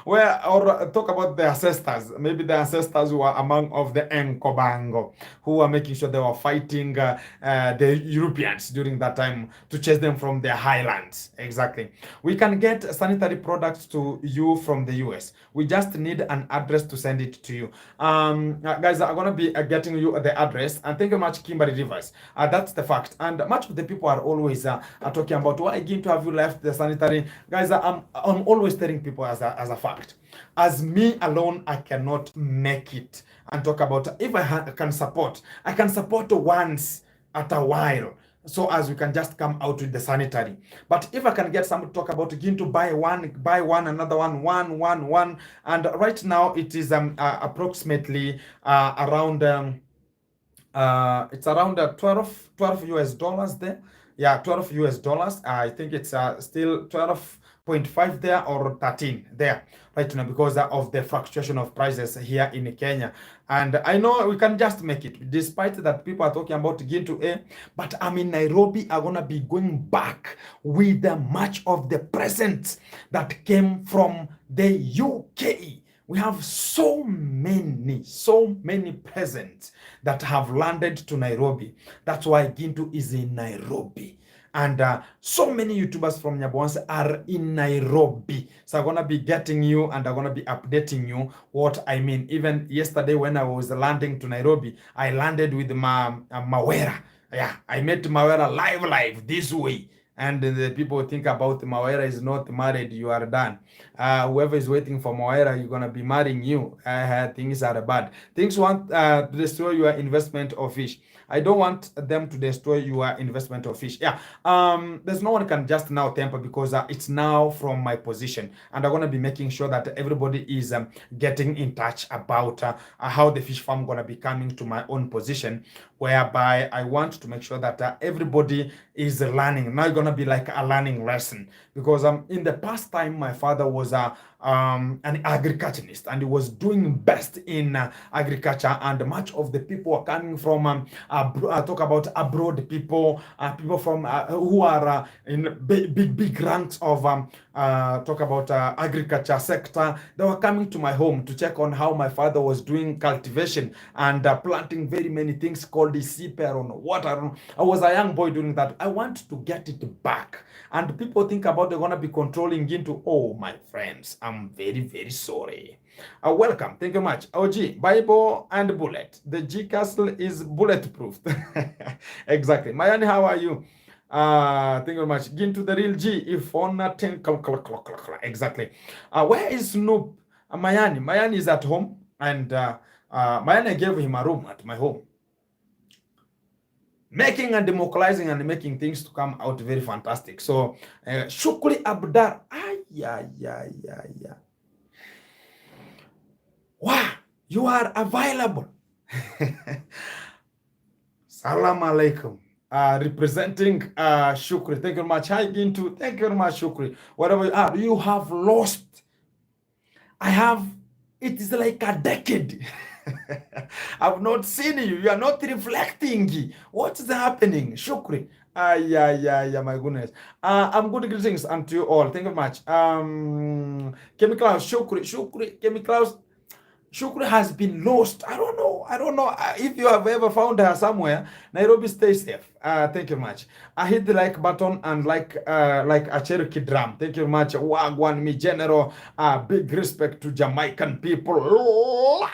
where, or talk about the ancestors. Maybe the ancestors who are among of the Nkobango, who are making sure they were fighting the Europeans during that time to chase them from their highlands. Exactly. We can get sanitary products to you from the US. We just need an address to send it to you. Guys, I'm gonna be getting you the address, and thank you much, Kimberly Rivers. That's the fact. And much of the people are always talking about why again to have you left the sanitary. Guys, I'm always telling people as a fact. As me alone, I cannot make it and talk about if I can support. I can support once at a while. so as we can just come out with the sanitary. But if I can get someone to talk about again to buy one, another one, and right now it is approximately around it's around 12 US dollars there. Yeah, 12 US dollars. I think it's still 12.5 there or 13 there right now because of the fluctuation of prices here in Kenya. And I know we can just make it, despite that people are talking about getting to A, but I'm in Nairobi. I'm gonna be going back with much of the presents that came from the UK. We have so many presents that have landed to Nairobi. That's why Gintu is in Nairobi. And so many YouTubers from Nyaboans are in Nairobi. So I'm going to be getting you and I'm going to be updating you what I mean. Even yesterday when I was landing to Nairobi, I landed with Mawera. Yeah, I met Mawera live this way. And the people think about Mawera is not married, you are done. Whoever is waiting for Mawera, you're going to be marrying you. Things are bad. Things want to destroy your investment of fish. I don't want them to destroy your investment of fish. Yeah, there's no one can just now temper because it's now from my position. And I'm going to be making sure that everybody is getting in touch about how the fish farm going to be coming to my own position, whereby I want to make sure that everybody is learning. Now it's going to be like a learning lesson because in the past time, my father was an agriculturist and he was doing best in agriculture, and much of the people are coming from talk about abroad people, people from who are in big ranks of talk about agriculture sector. They were coming to my home to check on how my father was doing cultivation and planting very many things called the seaper on water. I was a young boy doing that. I want to get it back. And people think about they're gonna be controlling into, oh my friends, I'm very sorry. Welcome, thank you much. OG, Bible and bullet. The G castle is bulletproof. Exactly. Mayani, how are you? Thank you very much. Get into the real G. If on 10 exactly. Where is Snoop? Mayani. Mayani is at home, and Mayani gave him a room at my home. Making and democratizing and making things to come out very fantastic. So, Shukri Abdar. Yeah. Wow, you are available. Salam alaikum. Representing Shukri. Thank you very much. Hi, Gintu. Thank you very much, Shukri. Whatever you are, you have lost. It is like a decade. I've not seen you. You are not reflecting. What's happening? Shukri. Yeah, my goodness. I'm good greetings unto you all. Thank you very much. Chemical Shukri, Chemical Shukri has been lost. I don't know if you have ever found her somewhere. Nairobi, stay safe. Thank you much. I hit the like button and like a Cherokee drum. Thank you much. Wagwan, me general. Big respect to Jamaican people.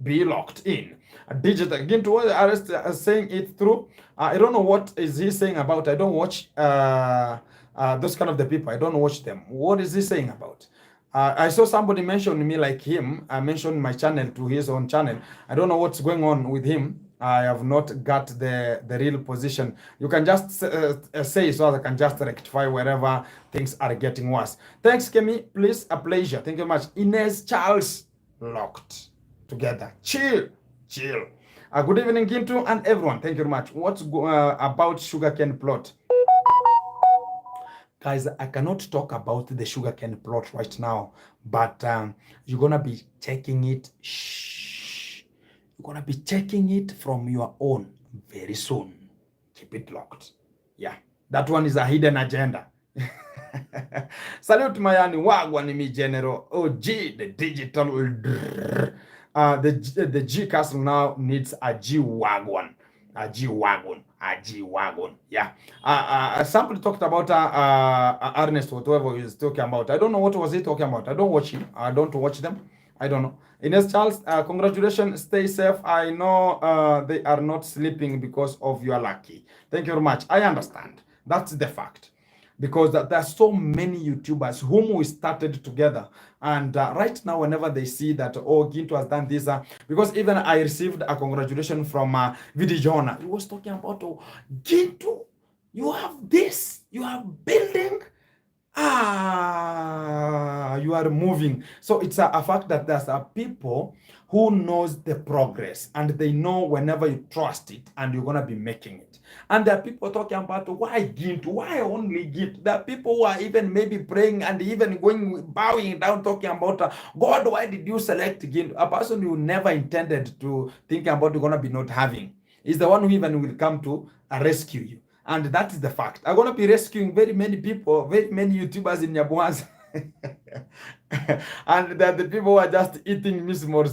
Be locked in. Digital. Again, to what arrest saying it through. I don't know what is he saying about. I don't watch those kind of the people. I don't watch them. What is he saying about? I saw somebody mention me like him. I mentioned my channel to his own channel. I don't know what's going on with him. I have not got the real position. You can just say so I can just rectify wherever things are getting worse. Thanks, Kemi. Please, a pleasure. Thank you very much. Inez Charles, locked together. Chill. Good evening, Gintu and everyone. Thank you very much. What's about sugarcane plot? Guys, I cannot talk about the sugarcane plot right now, but you're going to be checking it. Shh. You're going to be checking it from your own very soon. Keep it locked. Yeah, that one is a hidden agenda. Salute Mayani, Wagwan me general. OG, the digital. The G castle now needs a G wagon. A G-Wagon. Yeah. Somebody talked about Ernest, whatever he was talking about. I don't know what was he talking about. I don't watch him. I don't watch them. I don't know. Ines Charles, congratulations. Stay safe. I know they are not sleeping because of your lucky. Thank you very much. I understand. That's the fact. because there are so many YouTubers whom we started together. And right now, whenever they see that, oh, Ginto has done this, because even I received a congratulation from Vidijona. He was talking about, oh, Ginto, you have this, you have building, you are moving. So it's a fact that there's a people who knows the progress, and they know whenever you trust it and you're gonna be making it. And there are people talking about why Gint, why only Gint. There are people who are even maybe praying and even going bowing down, talking about God, why did you select Gint? A person you never intended to thinking about you're gonna be not having is the one who even will come to rescue you. And that is the fact. I'm going to be rescuing very many people, very many YouTubers in Nyabuans. And they're the people who are just eating me small.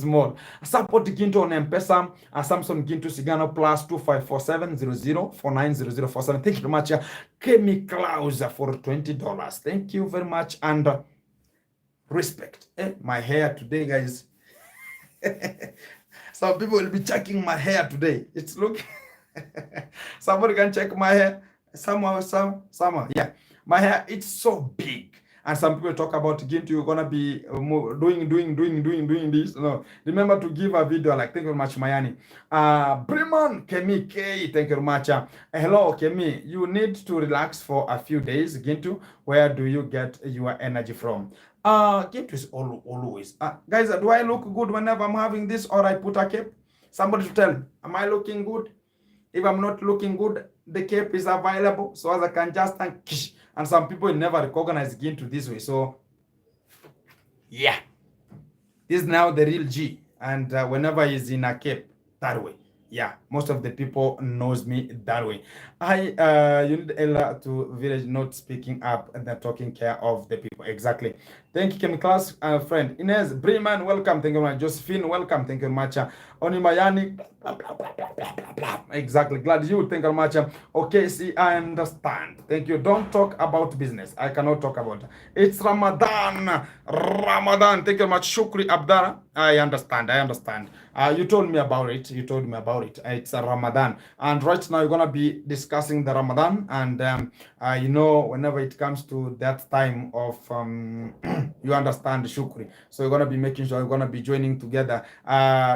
Support Ginto on M-Pesa, Samson Ginto Sigano plus 254700490047. Thank you very much. Kemi Klaus for $20. Thank you very much. And respect. My hair today, guys. Some people will be checking my hair today. It's looking... Somebody can check my hair. Somehow. Yeah, my hair, it's so big. And some people talk about Ginto, you're gonna be doing this. No, remember to give a video like, thank you very much, Mayani. Breman Kemi K, thank you very much. Hello, Kemi. You need to relax for a few days. Ginto, where do you get your energy from? Ginto is always. Guys, do I look good whenever I'm having this, or I put a cape? Somebody to tell me, am I looking good? If I'm not looking good, the cape is available, so as I can just and some people never recognize Ginto this way. So yeah, this is now the real G, and whenever he's in a cape, that way. Yeah, most of the people knows me that way. You need Ella to village not speaking up and they're taking care of the people. Exactly. Thank you, Kemi class friend. Inez Breman, welcome. Thank you very much. Josephine, welcome. Thank you very much. Onimayani, blah, blah, blah, blah, blah, blah, blah. Exactly. Glad you. Thank you very much. Okay, see, I understand. Thank you. Don't talk about business. I cannot talk about it. It's Ramadan. Ramadan. Thank you very much. Shukri Abdara. I understand. You told me about it. It's a Ramadan. And right now, you're going to be discussing the Ramadan. And, whenever it comes to that time of, you understand Shukri. So you're going to be making sure you're going to be joining together.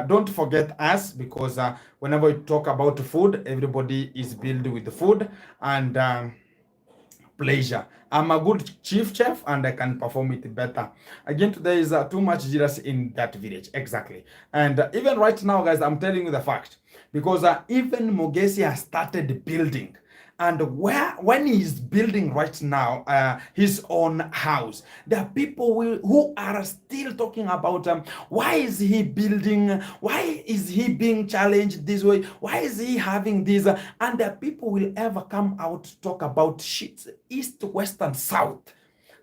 Don't forget us, because whenever we talk about food, everybody is built with the food and pleasure. I'm a good chief chef and I can perform it better. Again, there is too much jealousy in that village. Exactly. And even right now, guys, I'm telling you the fact, because even Mogesi has started building. And when he's building right now his own house, there are people who are still talking about why is he building? Why is he being challenged this way? Why is he having this? And the people will ever come out to talk about shit, east, west, and south.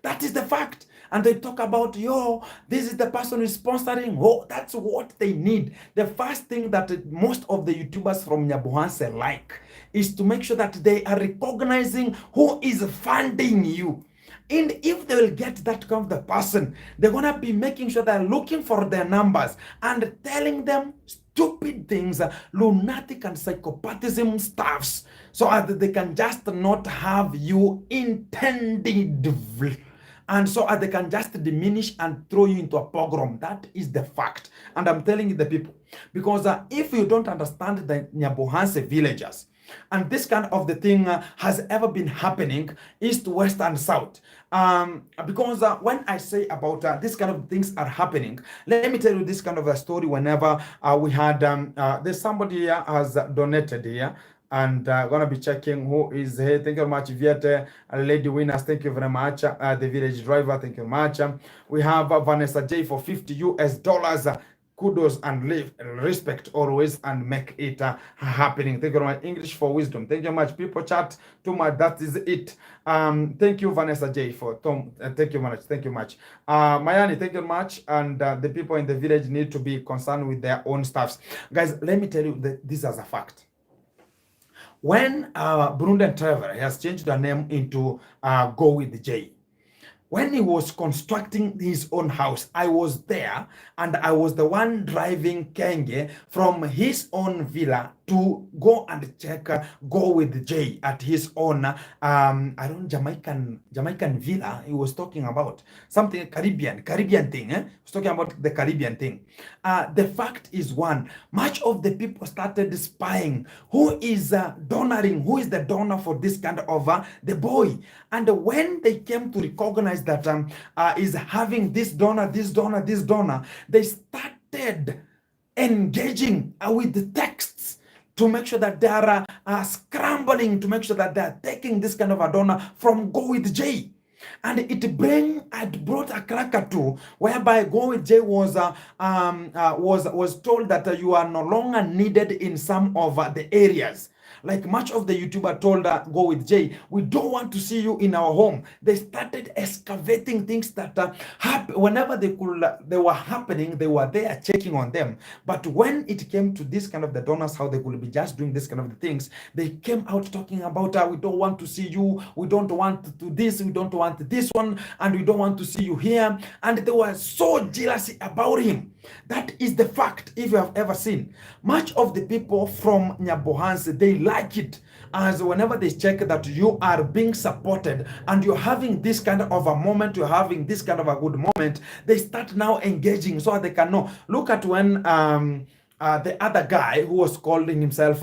That is the fact. And they talk about, this is the person who's sponsoring. Oh, that's what they need. The first thing that most of the YouTubers from Nyabuhanse like is to make sure that they are recognizing who is funding you. And if they will get that kind of the person, they're going to be making sure they're looking for their numbers and telling them stupid things, lunatic and psychopathism stuffs, so that they can just not have you intended. And so they can just diminish and throw you into a pogrom. That is the fact. And I'm telling you the people. Because if you don't understand the Nyabuhanse villagers, and this kind of the thing has ever been happening east, west, and south. Because when I say about this kind of things are happening, let me tell you this kind of a story. Whenever we had, there's somebody here has donated here. And gonna be checking who is here. Thank you very much, Viete, Lady Winners. Thank you very much. The Village Driver. Thank you very much. We have Vanessa J for $50 US. Kudos and respect always, and make it happening. Thank you very much. English for wisdom. Thank you very much. People chat too much. That is it. Thank you, Vanessa J for Tom. Thank you very much. Thank you much. Mayani, thank you very much. And the people in the village need to be concerned with their own stuffs. Guys, let me tell you that this is a fact. When Burundian Traveler has changed the name into Go With J, when he was constructing his own house, I was there, and I was the one driving Kenge from his own villa to go and check Go with Jay at his own I don't Jamaican villa. He was talking about something Caribbean thing. He was talking about the Caribbean thing. The fact is, one, much of the people started spying who is donoring, who is the donor for this kind of the boy. And when they came to recognize that is having this donor, they started engaging with the texts to make sure that they are scrambling to make sure that they are taking this kind of a donor from Go with Jay. And it brought a cracker too, whereby Go with Jay was told that you are no longer needed in some of the areas. Like much of the YouTuber told Go with Jay, we don't want to see you in our home. They started excavating things that whenever they were happening, they were there checking on them. But when it came to this kind of the donors, how they could be just doing this kind of the things, they came out talking about we don't want to see you, we don't want to do this, we don't want this one, and we don't want to see you here. And they were so jealous about him. That is the fact. If you have ever seen, much of the people from Nyabohansi, they like it as whenever they check that you are being supported and you're having this kind of a moment, you're having this kind of a good moment, they start now engaging so they can know. Look at when the other guy who was calling himself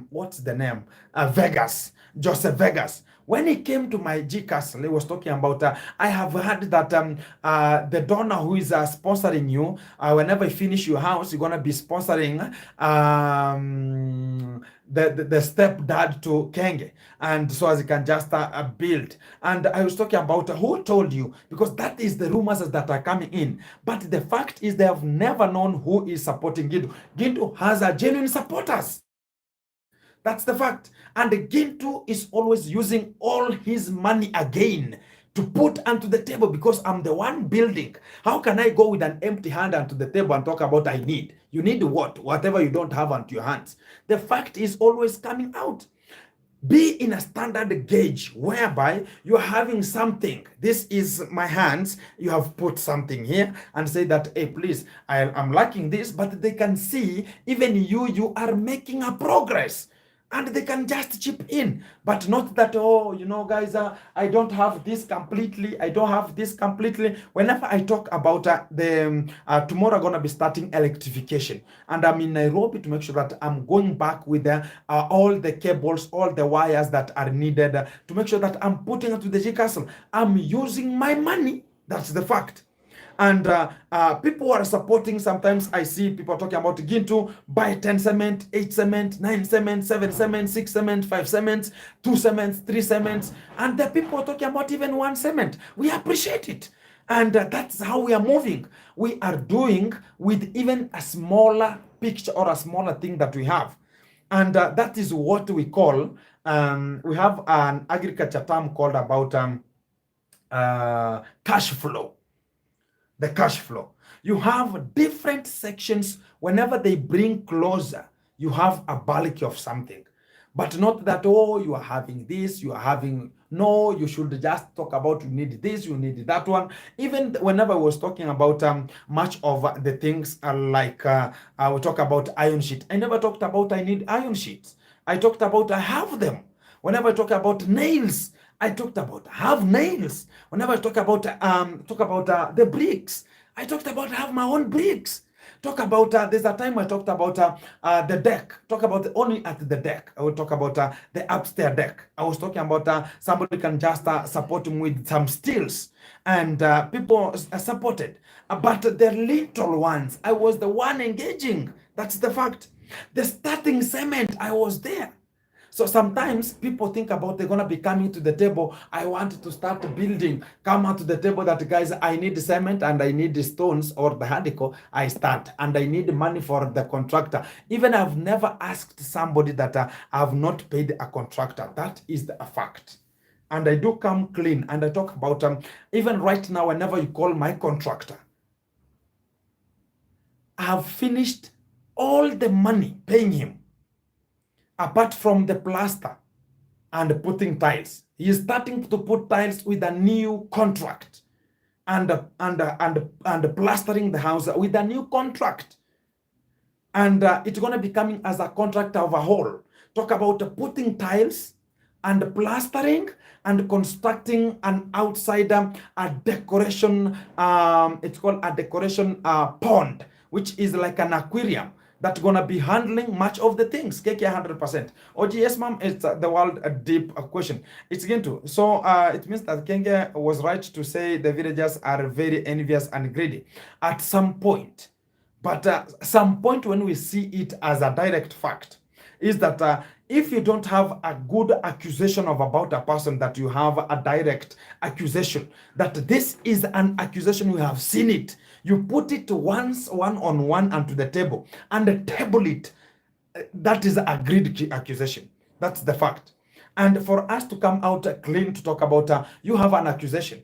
what's the name? Vegas, Joseph Vegas. When he came to my G Castle, he was talking about, I have heard that the donor who is sponsoring you, whenever you finish your house, you're going to be sponsoring the stepdad to Kenge. And so as you can just build. And I was talking about who told you, because that is the rumors that are coming in. But the fact is they have never known who is supporting Gintu. Gintu has a genuine supporters. That's the fact. And Gintu is always using all his money again to put onto the table because I'm the one building. How can I go with an empty hand onto the table and talk about I need? You need what? Whatever you don't have onto your hands. The fact is always coming out. Be in a standard gauge whereby you're having something. This is my hands. You have put something here and say that, hey, please, I'm lacking this, but they can see even you are making a progress. And they can just chip in, but not that, oh, you know, guys, I don't have this completely. I don't have this completely. Whenever I talk about tomorrow, I'm going to be starting electrification. And I'm in Nairobi to make sure that I'm going back with all the cables, all the wires that are needed to make sure that I'm putting it to the G Castle. I'm using my money. That's the fact. And people are supporting. Sometimes I see people talking about Gintu, buy 10 cement, 8 cement, 9 cement, 7 cement, 6 cement, 5 cements, 2 cements, 3 cements. And the people are talking about even 1 cement. We appreciate it. And that's how we are moving. We are doing with even a smaller picture or a smaller thing that we have. And that is what we call, we have an agriculture term called about cash flow. The cash flow. You have different sections. Whenever they bring closer, you have a bulk of something. But not that, oh, you are having this, you are having, no, you should just talk about you need this, you need that one. Even whenever I was talking about much of the things like, I will talk about iron sheet. I never talked about I need iron sheets. I talked about I have them. Whenever I talk about nails, I talked about have nails. Whenever I talk about the bricks, I talked about I have my own bricks. Talk about there's a time I talked about the deck. Talk about only at the deck. I will talk about the upstairs deck. I was talking about somebody can just support him with some steels, and people supported. But the little ones, I was the one engaging. That's the fact. The starting cement, I was there. So sometimes people think about they're going to be coming to the table. I want to start building. Come out to the table that, guys, I need cement and I need the stones or the hardcore. I start and I need money for the contractor. Even I've never asked somebody that I have not paid a contractor. That is a fact. And I do come clean and I talk about even right now, whenever you call my contractor, I have finished all the money paying him. Apart from the plaster and putting tiles. He is starting to put tiles with a new contract and plastering the house with a new contract. And it's going to be coming as a contract overhaul. Talk about putting tiles and plastering and constructing an outside a decoration. It's called a decoration pond, which is like an aquarium that's gonna be handling much of the things. KK 100%. OG, yes, ma'am. It's the world a deep question. It's going to. So it means that Kenge was right to say the villagers are very envious and greedy at some point. But some point when we see it as a direct fact is that if you don't have a good accusation of about a person, that you have a direct accusation, that this is an accusation, we have seen it, you put it once, one-on-one onto the table and table it, that is a great accusation. That's the fact. And for us to come out clean to talk about you have an accusation,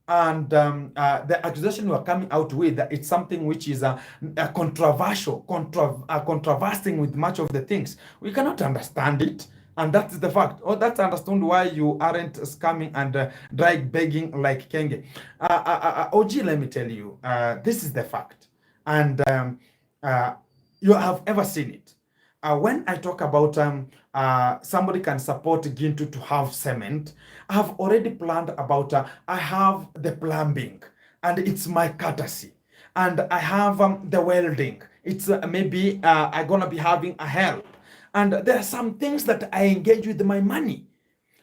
and the accusation we are coming out with, it's something which is controversial, controversing with much of the things. We cannot understand it, and that's the fact. Oh, that's understand why you aren't scamming and dry begging like Kenge. OG, let me tell you, this is the fact, and you have ever seen it. When I talk about somebody can support Gintu to have cement, I have already planned about, I have the plumbing, and it's my courtesy. And I have the welding. It's maybe I'm going to be having a help. And there are some things that I engage with my money.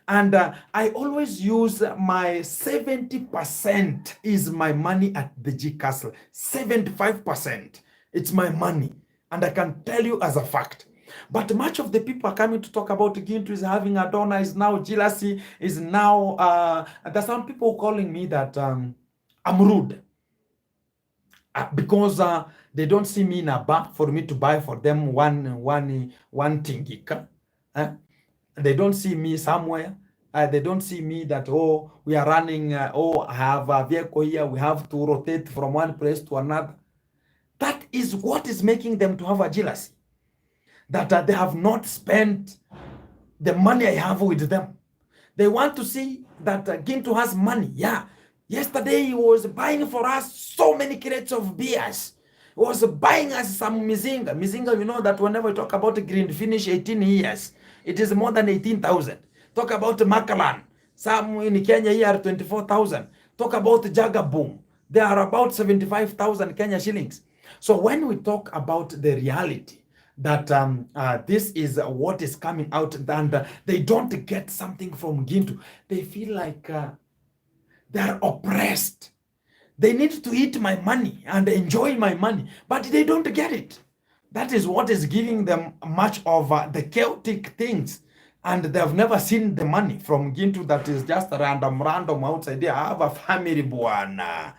And I always use my 70% is my money at the G Castle. 75%, it's my money. And I can tell you as a fact. But much of the people are coming to talk about Gintu is having a donor, is now jealousy, is now, there's some people calling me that I'm rude. Because they don't see me in a bar for me to buy for them one tingika. They don't see me somewhere. They don't see me that, oh, we are running, I have a vehicle here, we have to rotate from one place to another. That is what is making them to have a jealousy. That they have not spent the money I have with them. They want to see that Gintu has money. Yeah. Yesterday he was buying for us so many crates of beers. He was buying us some Mizinga. Mizinga, you know that whenever we talk about green finish 18 years, it is more than 18,000. Talk about Macallan. Some in Kenya here are 24,000. Talk about Jagaboom. They are about 75,000 Kenya shillings. So when we talk about the reality, that this is what is coming out, and they don't get something from Gintu, they feel like they are oppressed. They need to eat my money and enjoy my money, but they don't get it. That is what is giving them much of the chaotic things. And they have never seen the money from Gintu that is just random outside there. I have a family, buana.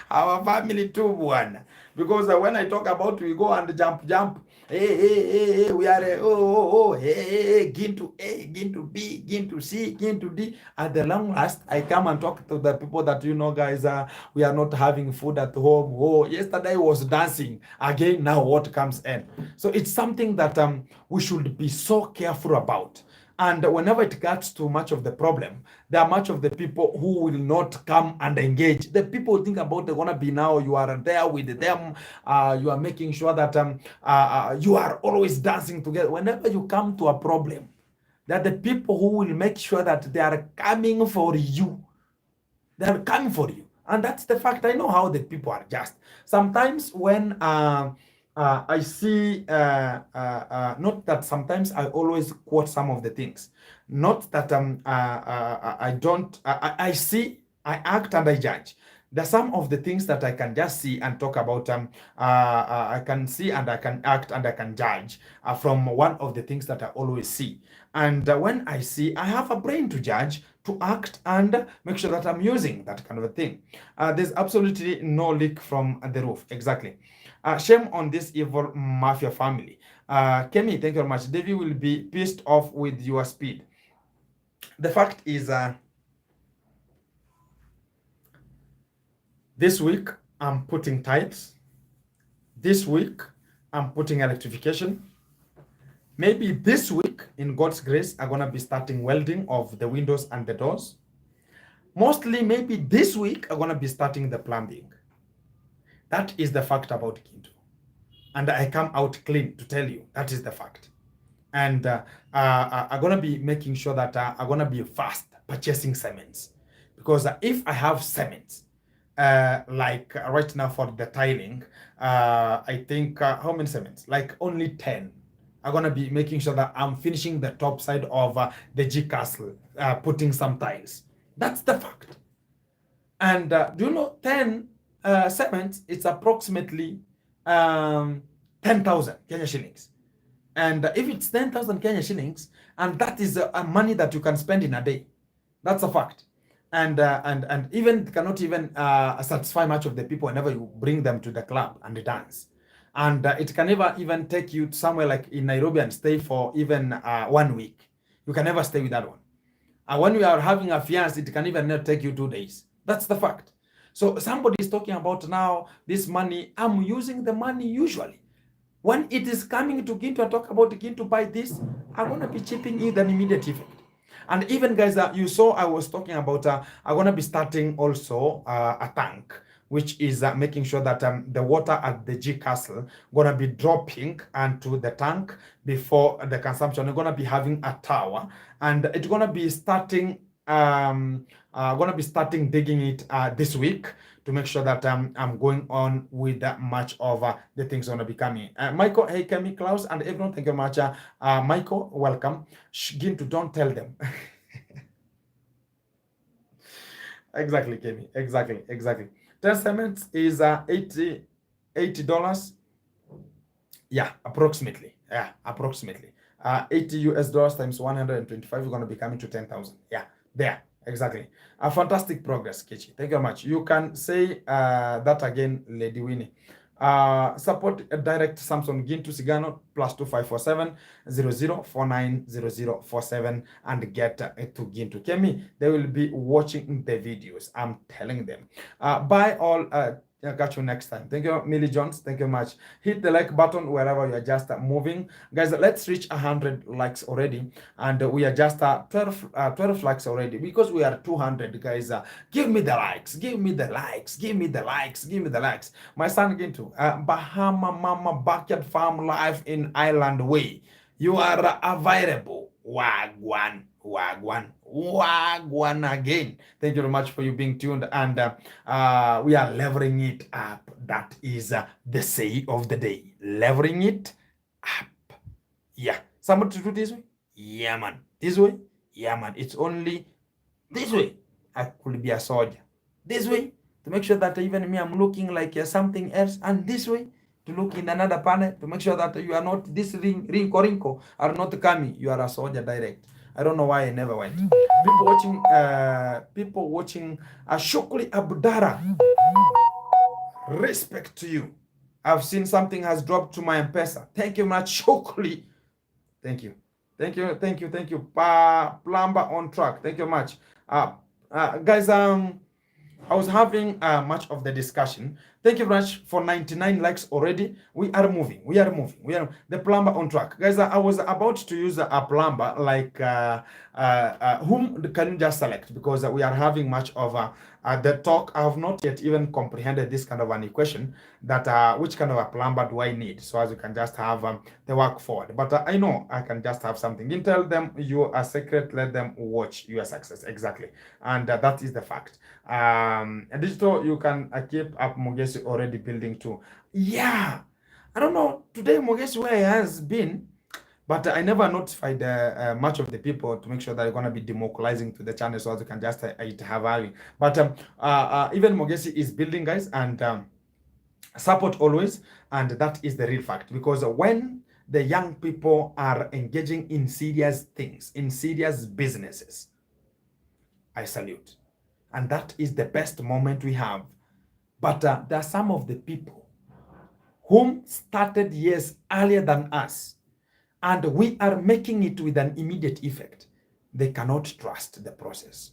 Our family too, buana. Because when I talk about we go and jump, hey, we are, hey, Gintu A, Gintu B, Gintu C, Gintu D. At the long last, I come and talk to the people that, you know, guys, we are not having food at home. Oh, yesterday I was dancing. Again, now what comes in? So it's something that we should be so careful about. And whenever it gets to much of the problem, there are much of the people who will not come and engage. The people think about they're gonna be now, you are there with them, you are making sure that you are always dancing together. Whenever you come to a problem, there are the people who will make sure that they are coming for you. They are coming for you. And that's the fact. I know how the people are just. Sometimes when I see, not that sometimes I always quote some of the things. Not that I don't, I see, I act and I judge. There's some of the things that I can just see and talk about. I can see and I can act and I can judge from one of the things that I always see. And when I see, I have a brain to judge, to act, and make sure that I'm using that kind of a thing. There's absolutely no leak from the roof. Exactly. Shame on this evil mafia family. Kemi, thank you very much. Davy will be pissed off with your speed. The fact is, this week I'm putting tiles. This week I'm putting electrification. Maybe this week, in God's grace, I'm gonna be starting welding of the windows and the doors. Mostly, maybe this week, I'm gonna be starting the plumbing. That is the fact about Gintu. and I come out clean to tell you that is the fact. And I'm gonna be making sure that I'm gonna be fast purchasing cements, because if I have cements, like right now for the tiling, I think how many cements? Like only 10. I'm gonna be making sure that I'm finishing the top side of the G castle, putting some tiles. That's the fact. And do you know 10 cements? It's approximately 10,000 Kenya shillings. And if it's 10,000 Kenya shillings, and that is money that you can spend in a day, that's a fact. And even cannot even satisfy much of the people whenever you bring them to the club and dance. And it can never even take you somewhere like in Nairobi and stay for even 1 week. You can never stay with that one. And when you are having a fiance, it can even not take you 2 days. That's the fact. So somebody is talking about now this money. I'm using the money usually. When it is coming to Ginto, I talk about Ginto buy this, I'm going to be chipping in an immediate effect. And even guys, you saw I was talking about, I'm going to be starting also a tank, which is making sure that the water at the G Castle going to be dropping onto the tank before the consumption. We're going to be having a tower, and it's going to be starting digging it this week to make sure that I'm going on with that much of the things going to be coming. Michael, hey, Kemi, Klaus, and everyone, thank you very much. Michael, welcome. Ginto, don't tell them. Exactly, Kemi, exactly. 10 cements is $80. Yeah, approximately. 80 US dollars times 125, you're going to be coming to 10,000. Yeah, there. Exactly. A fantastic progress, Kichi. Thank you very much. You can say that again, Lady Winnie. Support direct Samson Ginto Sigano +2547 00490047 and get to Ginto Kemi. They will be watching the videos. I'm telling them. Buy all. I'll catch you next time. Thank you, Millie Jones. Thank you much. Hit the like button wherever you are just moving. Guys, let's reach 100 likes already. And we are just 12 likes already because we are 200, guys. Give me the likes. Give me the likes. Give me the likes. Give me the likes. My son Ginto, Bahama Mama Backyard Farm Life in Island Way. You are available. Wagwan again. Thank you very much for you being tuned, and we are leveling it up. That is the say of the day. Leveling it up. Yeah. Somebody to do this way? Yeah, man. This way? Yeah, man. It's only this way. I could be a soldier. This way, to make sure that even me, I'm looking like something else, and this way, to look in another panel, to make sure that you are not, this rinko are not coming. You are a soldier direct. I don't know why I never went. People watching Shukri Abdara. Respect to you. I've seen something has dropped to my M-Pesa. Thank you much, Shukri. Thank you. Plumber on track. Thank you much. Guys, I was having much of the discussion. Thank you very much for 99 likes already. We are moving. The plumber on track. Guys, I was about to use a plumber like whom can you just select, because we are having much of the talk. I have not yet even comprehended this kind of an equation that which kind of a plumber do I need, so as you can just have the work forward. But I know I can just have something. You tell them you are secret, let them watch your success. Exactly. And that is the fact. Digital, you can keep up. Mogesi already building too. Yeah, I don't know today Mogesi where he has been, but I never notified much of the people to make sure that they're going to be democratizing to the channel, so as you can just have value. But even Mogesi is building, guys, and support always, and that is the real fact, because when the young people are engaging in serious things, in serious businesses, I salute. And that is the best moment we have. But there are some of the people whom started years earlier than us, and we are making it with an immediate effect. They cannot trust the process.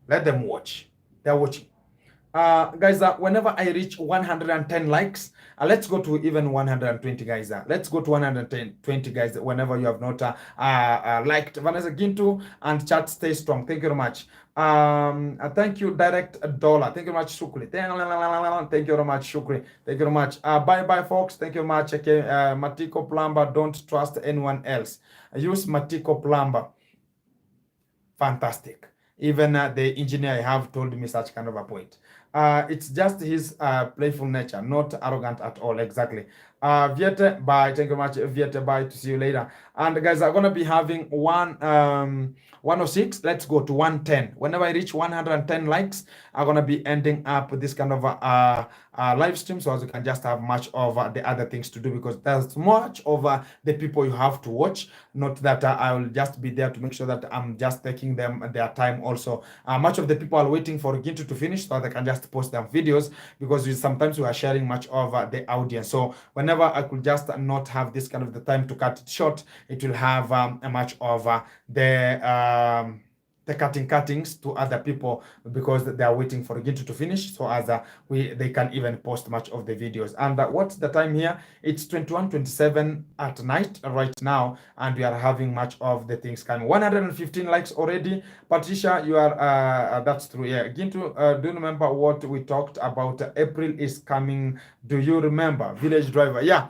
Let them watch. They're watching. Guys, whenever I reach 110 likes, let's go to even 120, guys. Let's go to 120, guys. Whenever you have not liked Vanessa Gintu, and chat stay strong. Thank you very much. Thank you, Direct Dollar. Thank you very much, Shukri. Thank you very much, Shukri. Thank you very much. Bye bye, folks. Thank you very much. Okay, Matiko Plumber. Don't trust anyone else. Use Matiko Plumber. Fantastic. Even the engineer I have told me such kind of a point. It's just his playful nature, not arrogant at all. Exactly. Viete, bye. Thank you very much, Viete. Bye. To see you later. And guys, I'm gonna be having 106. Let's go to 110. Whenever I reach 110 likes, I'm gonna be ending up with this kind of live stream, so as you can just have much of the other things to do, because there's much of the people you have to watch. Not that I will just be there to make sure that I'm just taking them their time. Also, much of the people are waiting for Gintu to finish so they can just post their videos, because sometimes we are sharing much of the audience. So whenever I could just not have this kind of the time to cut it short, it will have much of the cuttings to other people, because they are waiting for Gintu to finish, so as they can even post much of the videos. And what's the time here? It's 21:27 at night right now, and we are having much of the things coming. 115 likes already. Patricia, you are that's true. Yeah, Gintu, do you remember what we talked about? April is coming. Do you remember? Village driver. Yeah.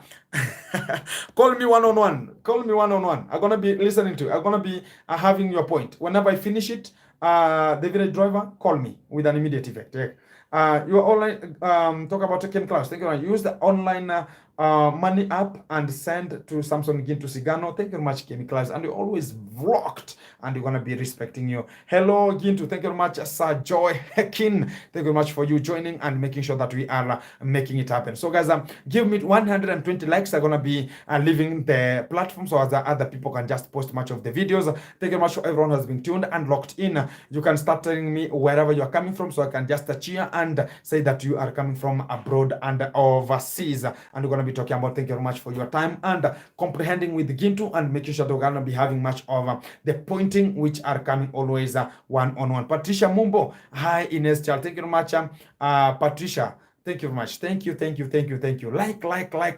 Call me one-on-one. Call me one-on-one. I'm gonna be listening to you. I'm gonna be having your point. Whenever I finish it, the village driver, call me with an immediate effect. You are online. Talk about Ken Klaus. Thank you. Use the online money app and send to Samson Gintu Sigano. Thank you very much, Ken Klaus. And you're always vlogged, and we're gonna be respecting you. Hello, Gintu. Thank you very much, Sir Joy Hekin. Thank you very much for you joining and making sure that we are making it happen. So, guys, give me 120 likes. I'm gonna be leaving the platform so as other people can just post much of the videos. Thank you very much for everyone who has been tuned and locked in. You can start telling me wherever you are coming from, so I can just cheer and say that you are coming from abroad and overseas. And we're gonna be talking about, thank you very much for your time and comprehending with Gintu, and making sure that we're gonna be having much of the pointing, which are coming always one-on-one. Patricia Mumbo, hi Ines Charles, thank you very much, Patricia. Thank you very much. Thank you.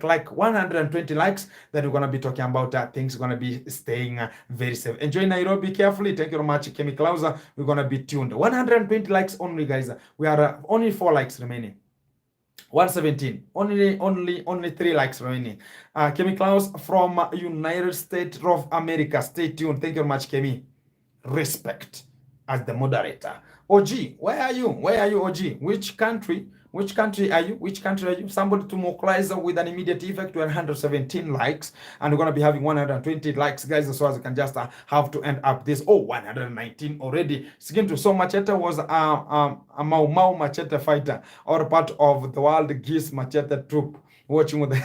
Like 120 likes. That we're gonna be talking about things gonna be staying very safe. Enjoy Nairobi carefully. Thank you very much, Kemi Klauser. We're gonna be tuned. 120 likes only, guys. We are only 4 likes remaining. 117. Only 3 likes remaining. Kemi Klaus from United States of America. Stay tuned. Thank you very much, Kemi. Respect as the moderator. OG, where are you? OG? Which country are you? Somebody to mobilize with an immediate effect to 117 likes, and we're gonna be having 120 likes, guys, so as you can just have to end up this. 119 already. Sigintu, so Machete was a Mau Mau Machete fighter, or part of the Wild Geese Machete troop. Watching with the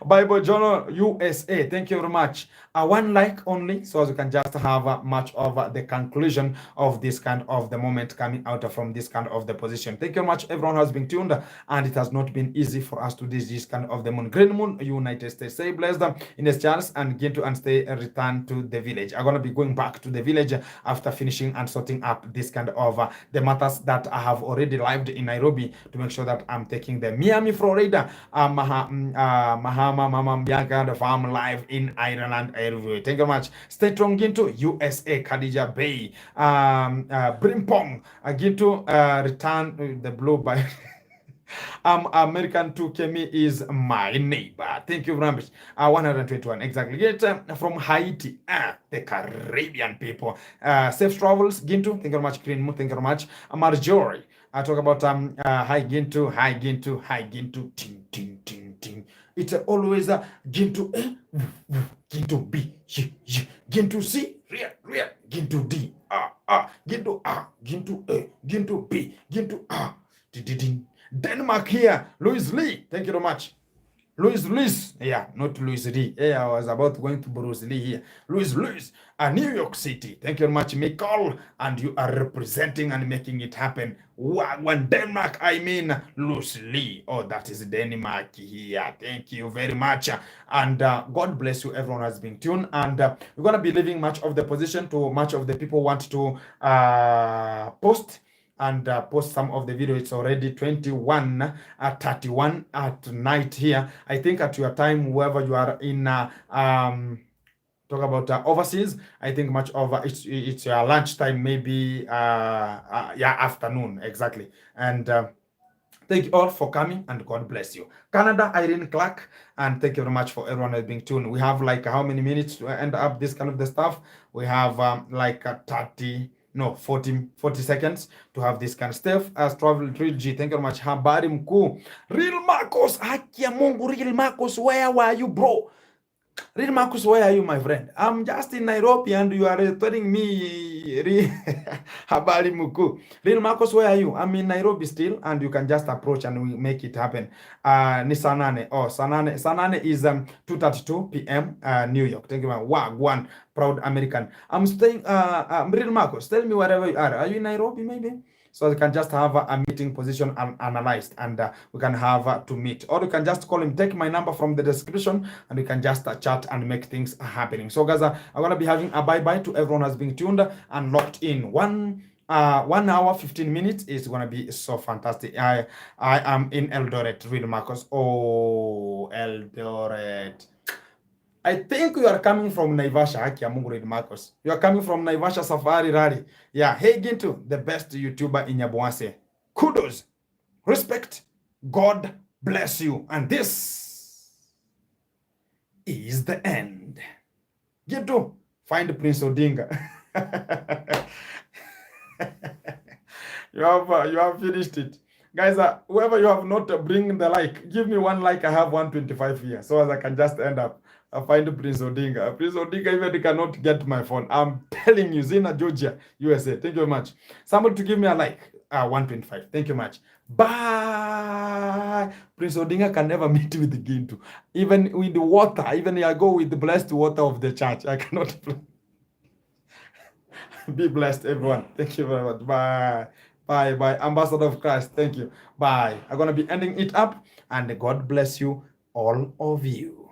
Bible Journal USA. Thank you very much. 1 like only, so as you can just have much of the conclusion of this kind of the moment coming out from this kind of the position. Thank you very much, everyone who has been tuned, and it has not been easy for us to do this kind of the moon. Green Moon, United States. Stay blessed in this chance and get to and stay return to the village. I'm gonna be going back to the village after finishing and sorting up this kind of the matters that I have already lived in Nairobi, to make sure that I'm taking the Miami, Florida, Mahama Mama Bianca, the farm live in Ireland. Thank you very much. Stay strong into USA, Khadija Bay, Brimpong, Gintu, return the blue by American 2 Kemi is my neighbor. Thank you very much. 121 exactly. Get from Haiti, the Caribbean people. Safe travels, Gintu. Thank you very much, Green Moon. Thank you very much, Marjorie. I talk about hi Gintu, ting ting ting ting. It's always Gintu A, Gintu B, Gintu C, real, Gintu D, Gintu A, Gintu A, Gintu B, Gintu A, Denmark here, Louis Lee. Thank you very much. Louis, yeah, not Louis Lee. Yeah, I was about going to Bruce Lee here. Louis, New York City. Thank you very much, Michael, and you are representing and making it happen. When Denmark, I mean Louis Lee. Oh, that is Denmark here. Thank you very much, and God bless you. Everyone has been tuned, and we're gonna be leaving much of the position to much of the people want to post and post some of the video. It's already 21 at 31 at night here. I think at your time, wherever you are in talk about overseas, I think much over it's lunchtime, maybe yeah, afternoon exactly. And thank you all for coming, and God bless you. Canada, Irene Clark, and thank you very much for everyone that's being tuned. We have like how many minutes to end up this kind of the stuff? We have like 40 seconds to have this kind of stuff. As Travel Trilogy, thank you very much. Habari mkuu. Real Marcos, haki ya Mungu, Real Marcos, where were you, bro? Real Marcus, where are you, my friend? I'm just in Nairobi and you are telling me habari muku. Real Marcus, where are you? I'm in Nairobi still, and you can just approach and we make it happen. Ni Sanane. Oh, Sanane is 2:32 p.m. New York. Thank you, man. Wagwan, proud American. I'm staying. Real Marcus, tell me wherever you are. Are you in Nairobi, maybe? So we can just have a meeting position analyzed, and we can have to meet. Or you can just call him, take my number from the description, and we can just chat and make things happening. So guys, I'm going to be having a bye-bye to everyone who has been tuned and locked in. 1 hour, 15 minutes is going to be so fantastic. I am in Eldoret, Real Marcos. Oh, Eldoret. I think you are coming from Naivasha, haki ya Mungu, Real Marcos. You are coming from Naivasha Safari Rally. Yeah, hey Gintu, the best YouTuber in Nyabuase. Kudos, respect, God bless you. And this is the end. Gintu, find Prince Odinga. You have finished it. Guys, whoever you have not bring the like, give me one like. I have 125 here, so as I can just end up. I find Prince Odinga. Prince Odinga even cannot get my phone. I'm telling you, Zina, Georgia, USA. Thank you very much. Somebody to give me a like. 125. Thank you much. Bye. Prince Odinga can never meet with the Gintu. Even with the water, even I go with the blessed water of the church. I cannot. Be blessed, everyone. Thank you very much. Bye. Bye. Bye. Ambassador of Christ. Thank you. Bye. I'm going to be ending it up, and God bless you, all of you.